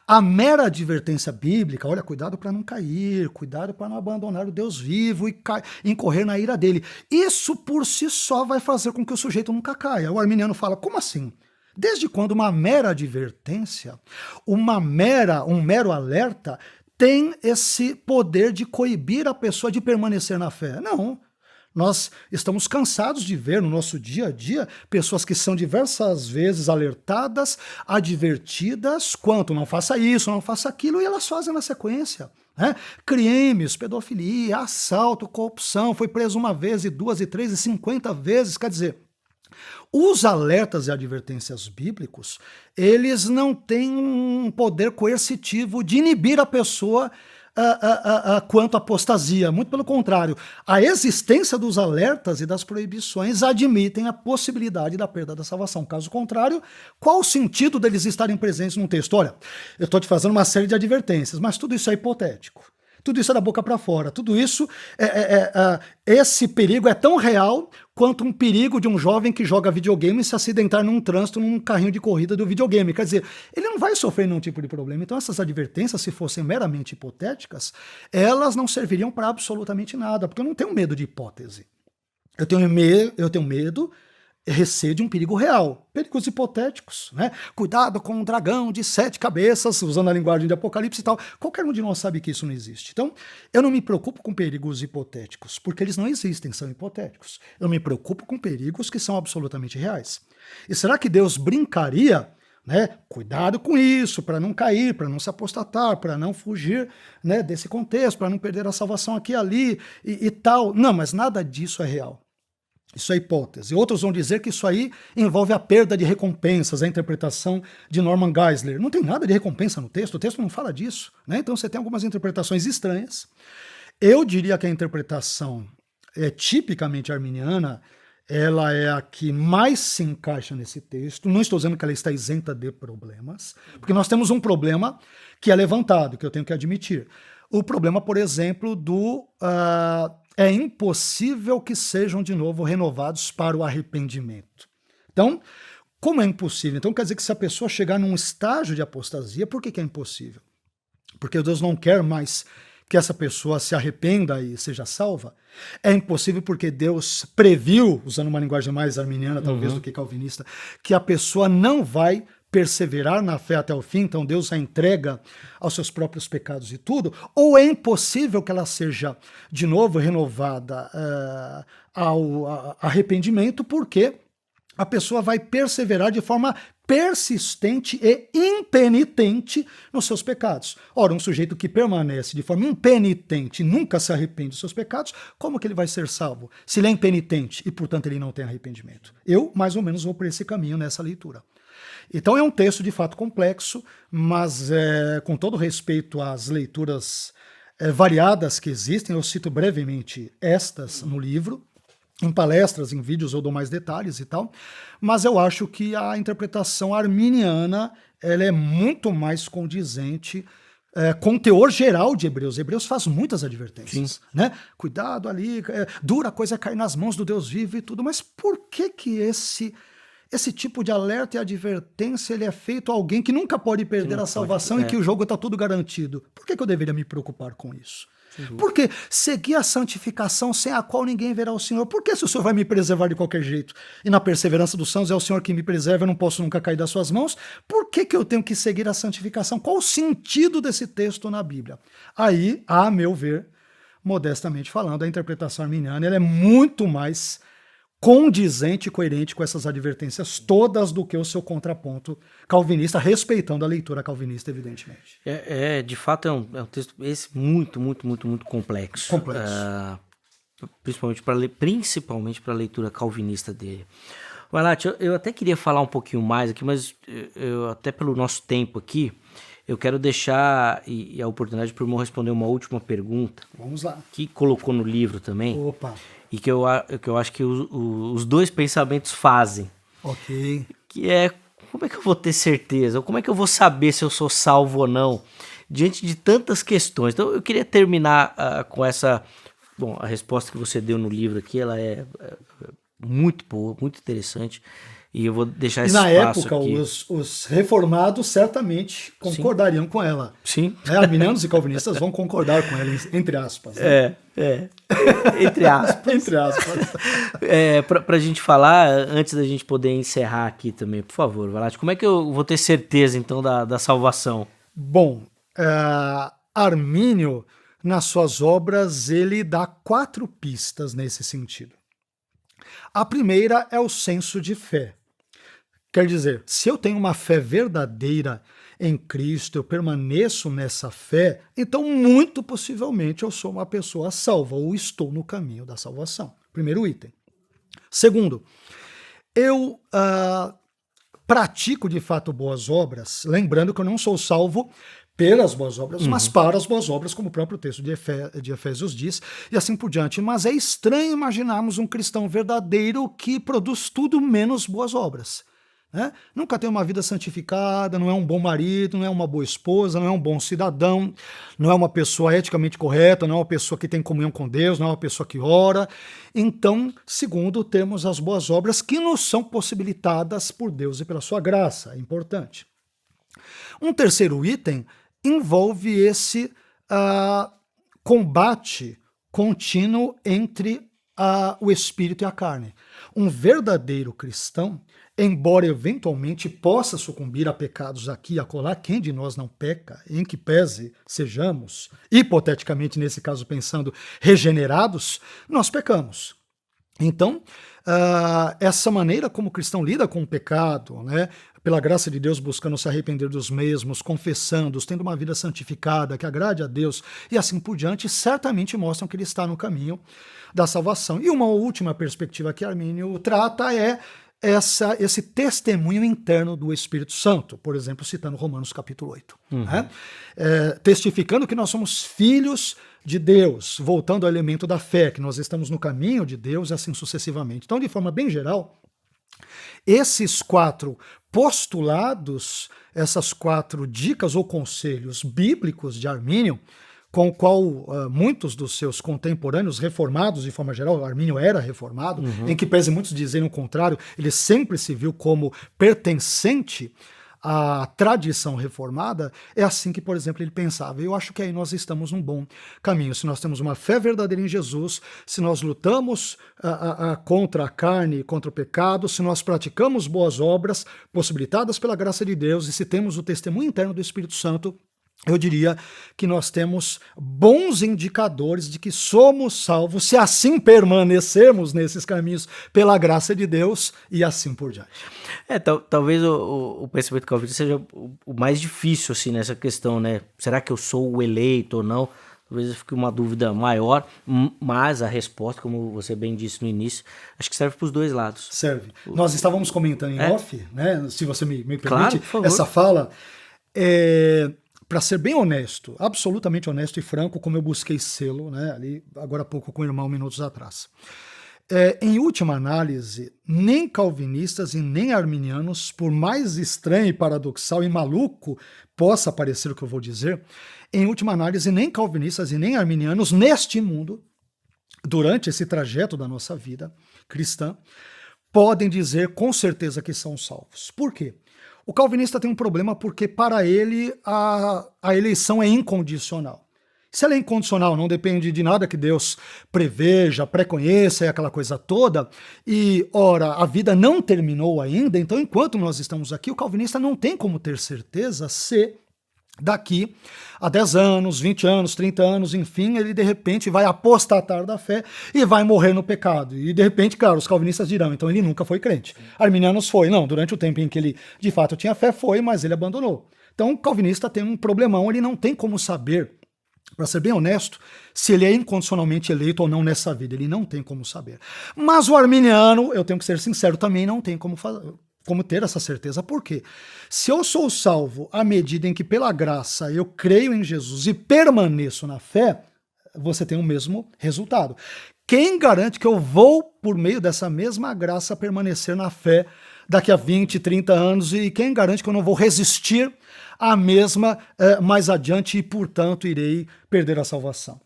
a mera advertência bíblica, olha, cuidado para não cair, cuidado para não abandonar o Deus vivo e incorrer na ira dele. Isso por si só vai fazer com que o sujeito nunca caia. O arminiano fala, como assim? Desde quando uma mera advertência, um mero alerta tem esse poder de coibir a pessoa de permanecer na fé? Não. Nós estamos cansados de ver no nosso dia a dia pessoas que são diversas vezes alertadas, advertidas, quanto não faça isso, não faça aquilo, e elas fazem na sequência. Né? Crimes, pedofilia, assalto, corrupção, foi preso uma vez, e 2, e 3, e 50 vezes, quer dizer, os alertas e advertências bíblicos, eles não têm um poder coercitivo de inibir a pessoa quanto à apostasia. Muito pelo contrário, a existência dos alertas e das proibições admitem a possibilidade da perda da salvação. Caso contrário, qual o sentido deles estarem presentes num texto? Olha, eu estou te fazendo uma série de advertências, mas tudo isso é hipotético. Tudo isso é da boca para fora. Tudo isso, esse perigo é tão real quanto um perigo de um jovem que joga videogame e se acidentar num trânsito, num carrinho de corrida do videogame. Quer dizer, ele não vai sofrer nenhum tipo de problema. Então essas advertências, se fossem meramente hipotéticas, elas não serviriam para absolutamente nada, porque eu não tenho medo de hipótese. Eu tenho medo, receio de um perigo real, perigos hipotéticos, né? Cuidado com um dragão de 7 cabeças, usando a linguagem de Apocalipse e tal. Qualquer um de nós sabe que isso não existe. Então, eu não me preocupo com perigos hipotéticos, porque eles não existem, são hipotéticos. Eu me preocupo com perigos que são absolutamente reais. E será que Deus brincaria, né? Cuidado com isso, para não cair, para não se apostatar, para não fugir, né, desse contexto, para não perder a salvação aqui e ali e tal. Não, mas nada disso é real. Isso é hipótese. Outros vão dizer que isso aí envolve a perda de recompensas, a interpretação de Norman Geisler. Não tem nada de recompensa no texto, o texto não fala disso. Né? Então você tem algumas interpretações estranhas. Eu diria que a interpretação tipicamente arminiana, ela é a que mais se encaixa nesse texto. Não estou dizendo que ela está isenta de problemas, porque nós temos um problema que é levantado, que eu tenho que admitir. O problema, por exemplo, é impossível que sejam de novo renovados para o arrependimento. Então, como é impossível? Então quer dizer que se a pessoa chegar num estágio de apostasia, por que é impossível? Porque Deus não quer mais que essa pessoa se arrependa e seja salva? É impossível porque Deus previu, usando uma linguagem mais arminiana talvez do que calvinista, que a pessoa não vai perseverar na fé até o fim, então Deus a entrega aos seus próprios pecados e tudo, ou é impossível que ela seja de novo renovada ao arrependimento, porque a pessoa vai perseverar de forma persistente e impenitente nos seus pecados. Ora, um sujeito que permanece de forma impenitente, nunca se arrepende dos seus pecados, como que ele vai ser salvo? Se ele é impenitente e, portanto, ele não tem arrependimento. Eu, mais ou menos, vou por esse caminho nessa leitura. Então é um texto de fato complexo, mas com todo respeito às leituras variadas que existem, eu cito brevemente estas no livro. Em palestras, em vídeos eu dou mais detalhes e tal, mas eu acho que a interpretação arminiana ela é muito mais condizente com o teor geral de Hebreus. Hebreus faz muitas advertências, né? Cuidado ali, dura coisa cair nas mãos do Deus vivo e tudo, mas por que esse tipo de alerta e advertência ele é feito a alguém que nunca pode perder a salvação e que o jogo está tudo garantido? Por que eu deveria me preocupar com isso? Porque seguir a santificação sem a qual ninguém verá o Senhor. Por que se o Senhor vai me preservar de qualquer jeito? E na perseverança dos santos é o Senhor que me preserva, eu não posso nunca cair das suas mãos. Por que eu tenho que seguir a santificação? Qual o sentido desse texto na Bíblia? Aí, a meu ver, modestamente falando, a interpretação arminiana ela é muito mais condizente e coerente com essas advertências todas do que o seu contraponto calvinista, respeitando a leitura calvinista, evidentemente. De fato, é um texto muito, muito, muito, muito complexo. Principalmente para a leitura calvinista dele. Valat, eu até queria falar um pouquinho mais aqui, mas eu, até pelo nosso tempo aqui, eu quero deixar a oportunidade para o irmão responder uma última pergunta. Vamos lá. Que colocou no livro também. Opa! E que eu acho que os dois pensamentos fazem. Ok. Que é, como é que eu vou ter certeza? Ou como é que eu vou saber se eu sou salvo ou não? Diante de tantas questões. Então eu queria terminar com essa... Bom, a resposta que você deu no livro aqui, ela é muito boa, muito interessante. E eu vou deixar esse espaço época, aqui. Os reformados certamente concordariam com ela. Sim. Arminianos e calvinistas vão concordar com ela, entre aspas. Né? Entre aspas. Entre aspas. Pra gente falar, antes da gente poder encerrar aqui também, por favor, Valat, como é que eu vou ter certeza, então, da salvação? Bom, Armínio, nas suas obras, ele dá 4 pistas nesse sentido. A primeira é o senso de fé. Quer dizer, se eu tenho uma fé verdadeira em Cristo, eu permaneço nessa fé, então muito possivelmente eu sou uma pessoa salva ou estou no caminho da salvação. Primeiro item. Segundo, eu pratico de fato boas obras, lembrando que eu não sou salvo pelas boas obras, mas para as boas obras, como o próprio texto de Efésios diz, e assim por diante. Mas é estranho imaginarmos um cristão verdadeiro que produz tudo menos boas obras. Né? Nunca tem uma vida santificada, não é um bom marido, não é uma boa esposa, não é um bom cidadão, não é uma pessoa eticamente correta, não é uma pessoa que tem comunhão com Deus, não é uma pessoa que ora. Então, segundo, temos as boas obras que nos são possibilitadas por Deus e pela sua graça. É importante. Um terceiro item envolve esse combate contínuo entre o espírito e a carne. Um verdadeiro cristão, embora eventualmente possa sucumbir a pecados aqui e acolá, quem de nós não peca, em que pese sejamos, hipoteticamente nesse caso pensando, regenerados, nós pecamos. Então, essa maneira como o cristão lida com o pecado, né, pela graça de Deus buscando se arrepender dos mesmos, confessando-os, tendo uma vida santificada, que agrade a Deus e assim por diante, certamente mostram que ele está no caminho da salvação. E uma última perspectiva que Armínio trata é esse testemunho interno do Espírito Santo, por exemplo, citando Romanos capítulo 8. Né? Testificando que nós somos filhos de Deus, voltando ao elemento da fé, que nós estamos no caminho de Deus e assim sucessivamente. Então, de forma bem geral, esses 4 postulados, essas 4 dicas ou conselhos bíblicos de Armínio, com o qual muitos dos seus contemporâneos reformados, de forma geral, Armínio era reformado, em que pese muitos dizerem o contrário, ele sempre se viu como pertencente à tradição reformada, é assim que, por exemplo, ele pensava. Eu acho que aí nós estamos num bom caminho. Se nós temos uma fé verdadeira em Jesus, se nós lutamos contra a carne, contra o pecado, se nós praticamos boas obras possibilitadas pela graça de Deus e se temos o testemunho interno do Espírito Santo, eu diria que nós temos bons indicadores de que somos salvos se assim permanecermos nesses caminhos pela graça de Deus e assim por diante. Talvez o pensamento calvinista seja o mais difícil assim, nessa questão, né? Será que eu sou o eleito ou não? Talvez fique uma dúvida maior, mas a resposta, como você bem disse no início, acho que serve para os dois lados. Serve. Nós estávamos comentando em off, né? Se você me permite, claro, por favor. Essa fala para ser bem honesto, absolutamente honesto e franco, como eu busquei sê-lo, né, ali agora há pouco com o irmão, minutos atrás. Em última análise, nem calvinistas e nem arminianos, por mais estranho e paradoxal e maluco possa parecer o que eu vou dizer, em última análise, nem calvinistas e nem arminianos neste mundo, durante esse trajeto da nossa vida cristã, podem dizer com certeza que são salvos. Por quê? O calvinista tem um problema porque para ele a eleição é incondicional. Se ela é incondicional, não depende de nada que Deus preveja, preconheça e aquela coisa toda, e ora, a vida não terminou ainda, então enquanto nós estamos aqui, o calvinista não tem como ter certeza se daqui a 10 anos, 20 anos, 30 anos, enfim, ele de repente vai apostatar da fé e vai morrer no pecado. E de repente, claro, os calvinistas dirão, então ele nunca foi crente. Arminianos foi, não, durante o tempo em que ele de fato tinha fé foi, mas ele abandonou. Então o calvinista tem um problemão, ele não tem como saber, para ser bem honesto, se ele é incondicionalmente eleito ou não nessa vida, ele não tem como saber. Mas o arminiano, eu tenho que ser sincero, também não tem como ter essa certeza. Por quê? Se eu sou salvo à medida em que, pela graça, eu creio em Jesus e permaneço na fé, você tem o mesmo resultado. Quem garante que eu vou, por meio dessa mesma graça, permanecer na fé daqui a 20, 30 anos? E quem garante que eu não vou resistir à mesma mais adiante e, portanto, irei perder a salvação?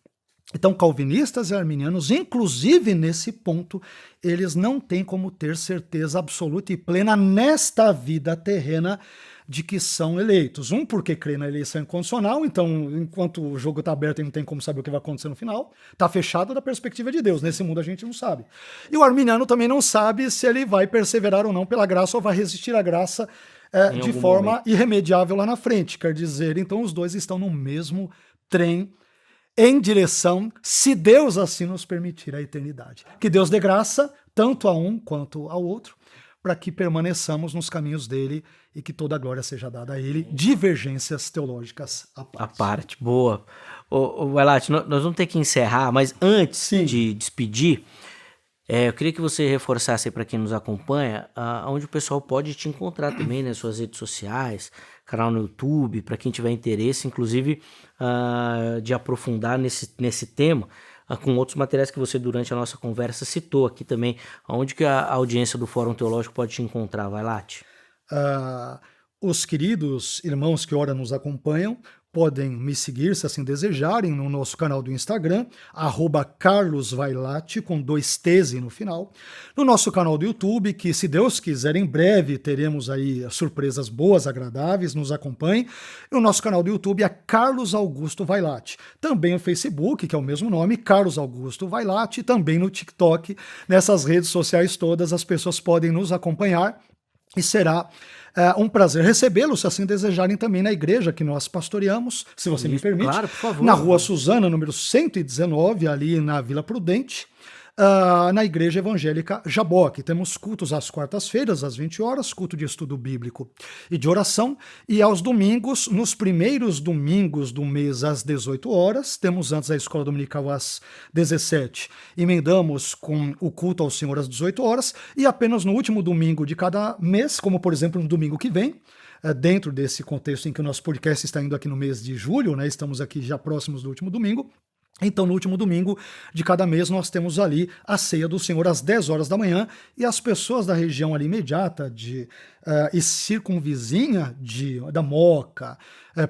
Então, calvinistas e arminianos, inclusive nesse ponto, eles não têm como ter certeza absoluta e plena nesta vida terrena de que são eleitos. Um, porque crê na eleição incondicional, então, enquanto o jogo está aberto e não tem como saber o que vai acontecer no final, está fechado da perspectiva de Deus. Nesse mundo a gente não sabe. E o arminiano também não sabe se ele vai perseverar ou não pela graça ou vai resistir à graça de forma irremediável lá na frente. Quer dizer, então os dois estão no mesmo trem em direção, se Deus assim nos permitir, a eternidade. Que Deus dê graça, tanto a um quanto ao outro, para que permaneçamos nos caminhos dele e que toda a glória seja dada a ele. Divergências teológicas à parte. A parte, boa. Vailate, nós vamos ter que encerrar, mas antes de despedir, eu queria que você reforçasse para quem nos acompanha, onde o pessoal pode te encontrar também, nas suas redes sociais, canal no YouTube, para quem tiver interesse, inclusive, de aprofundar nesse tema, com outros materiais que você, durante a nossa conversa, citou aqui também. Onde que a audiência do Fórum Teológico pode te encontrar, Vailate? Os queridos irmãos que ora nos acompanham podem me seguir, se assim desejarem, no nosso canal do Instagram, @carlosvailate, com 2 T's no final. No nosso canal do YouTube, que, se Deus quiser, em breve teremos aí surpresas boas, agradáveis, nos acompanhem. E o nosso canal do YouTube é Carlos Augusto Vailate. Também o Facebook, que é o mesmo nome, Carlos Augusto Vailate, e também no TikTok. Nessas redes sociais todas, as pessoas podem nos acompanhar e será um prazer recebê-los, se assim desejarem, também na igreja que nós pastoreamos, se você me permite. Claro, por favor. Na Rua Suzana, número 119, ali na Vila Prudente, na Igreja Evangélica Jaboque. Temos cultos às quartas-feiras, às 20 horas, culto de estudo bíblico e de oração, e aos domingos, nos primeiros domingos do mês, às 18 horas, temos antes a escola dominical às 17, emendamos com o culto ao Senhor às 18 horas, e apenas no último domingo de cada mês, como por exemplo no domingo que vem, dentro desse contexto em que o nosso podcast está indo aqui no mês de julho, né, estamos aqui já próximos do último domingo, Então, no último domingo de cada mês, nós temos ali a ceia do Senhor às 10 horas da manhã, e as pessoas da região ali imediata e circunvizinha da Moca,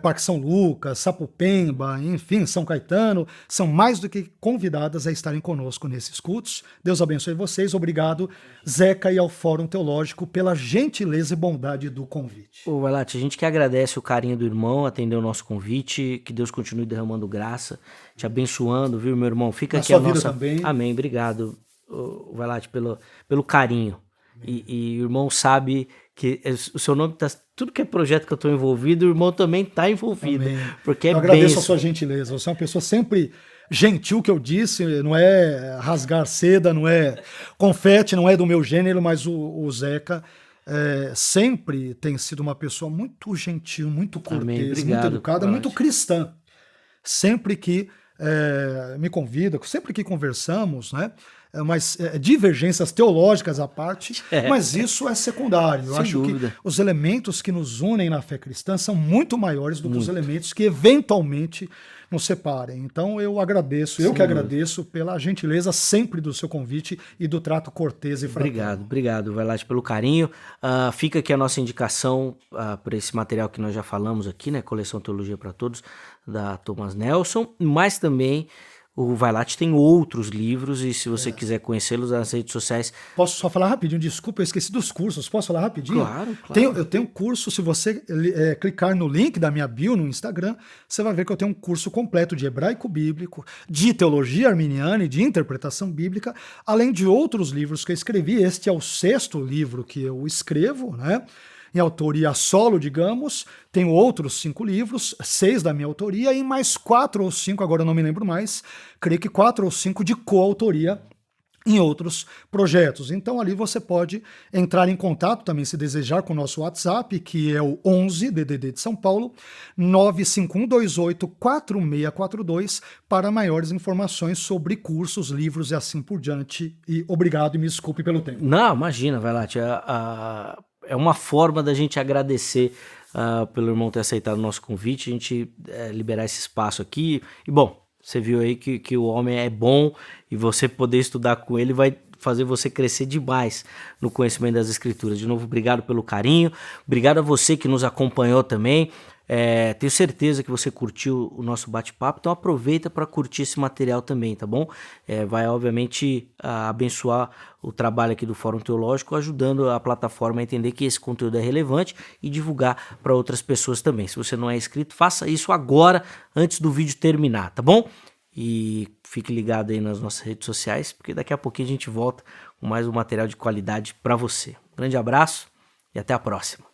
Parque São Lucas, Sapopemba, enfim, São Caetano, são mais do que convidadas a estarem conosco nesses cultos. Deus abençoe vocês. Obrigado, Zeca, e ao Fórum Teológico pela gentileza e bondade do convite. Ô, Vailate, a gente que agradece o carinho do irmão, atender o nosso convite, que Deus continue derramando graça, te abençoando, viu, meu irmão? Fica aqui a nossa... Também. Amém, obrigado, Vailate, pelo carinho. E o irmão sabe que o seu nome tá... Tudo que é projeto que eu estou envolvido, o irmão também está envolvido. Amém. Porque eu agradeço a sua gentileza. Você é uma pessoa sempre gentil, que eu disse, não é rasgar seda, não é confete, não é do meu gênero, mas o Zeca sempre tem sido uma pessoa muito gentil, muito cortês, muito educada, muito cristã. Sempre que me convida, sempre que conversamos, né? Mas divergências teológicas à parte, mas isso é secundário. Eu acho que os elementos que nos unem na fé cristã são muito maiores do que os elementos que eventualmente nos separem. Então eu agradeço, eu que agradeço pela gentileza sempre do seu convite e do trato cortês e fraterno. Obrigado, Vailate, pelo carinho. Fica aqui a nossa indicação por esse material que nós já falamos aqui, né? Coleção Teologia para Todos, da Thomas Nelson, mas também o Vailate tem outros livros, e se você quiser conhecê-los nas redes sociais... Posso só falar rapidinho? Desculpa, eu esqueci dos cursos. Posso falar rapidinho? Claro. Eu tenho um curso, se você clicar no link da minha bio no Instagram, você vai ver que eu tenho um curso completo de hebraico bíblico, de teologia arminiana e de interpretação bíblica, além de outros livros que eu escrevi. Este é o 6º livro que eu escrevo, né? Em autoria solo, digamos. Tenho outros 5 livros, 6 da minha autoria e mais 4 ou 5, agora eu não me lembro mais, creio que 4 ou 5 de coautoria em outros projetos. Então ali você pode entrar em contato também, se desejar, com o nosso WhatsApp, que é o 11 DDD de São Paulo, 951284642, para maiores informações sobre cursos, livros e assim por diante. E obrigado e me desculpe pelo tempo. Não, imagina, Vailate, é uma forma da gente agradecer pelo irmão ter aceitado o nosso convite, a gente liberar esse espaço aqui. E bom, você viu aí que o homem é bom, e você poder estudar com ele vai fazer você crescer demais no conhecimento das Escrituras. De novo, obrigado pelo carinho, obrigado a você que nos acompanhou também. Tenho certeza que você curtiu o nosso bate-papo, então aproveita para curtir esse material também, tá bom? Vai obviamente abençoar o trabalho aqui do Fórum Teológico, ajudando a plataforma a entender que esse conteúdo é relevante e divulgar para outras pessoas também. Se você não é inscrito, faça isso agora, antes do vídeo terminar, tá bom? E fique ligado aí nas nossas redes sociais, porque daqui a pouquinho a gente volta com mais um material de qualidade para você. Grande abraço e até a próxima.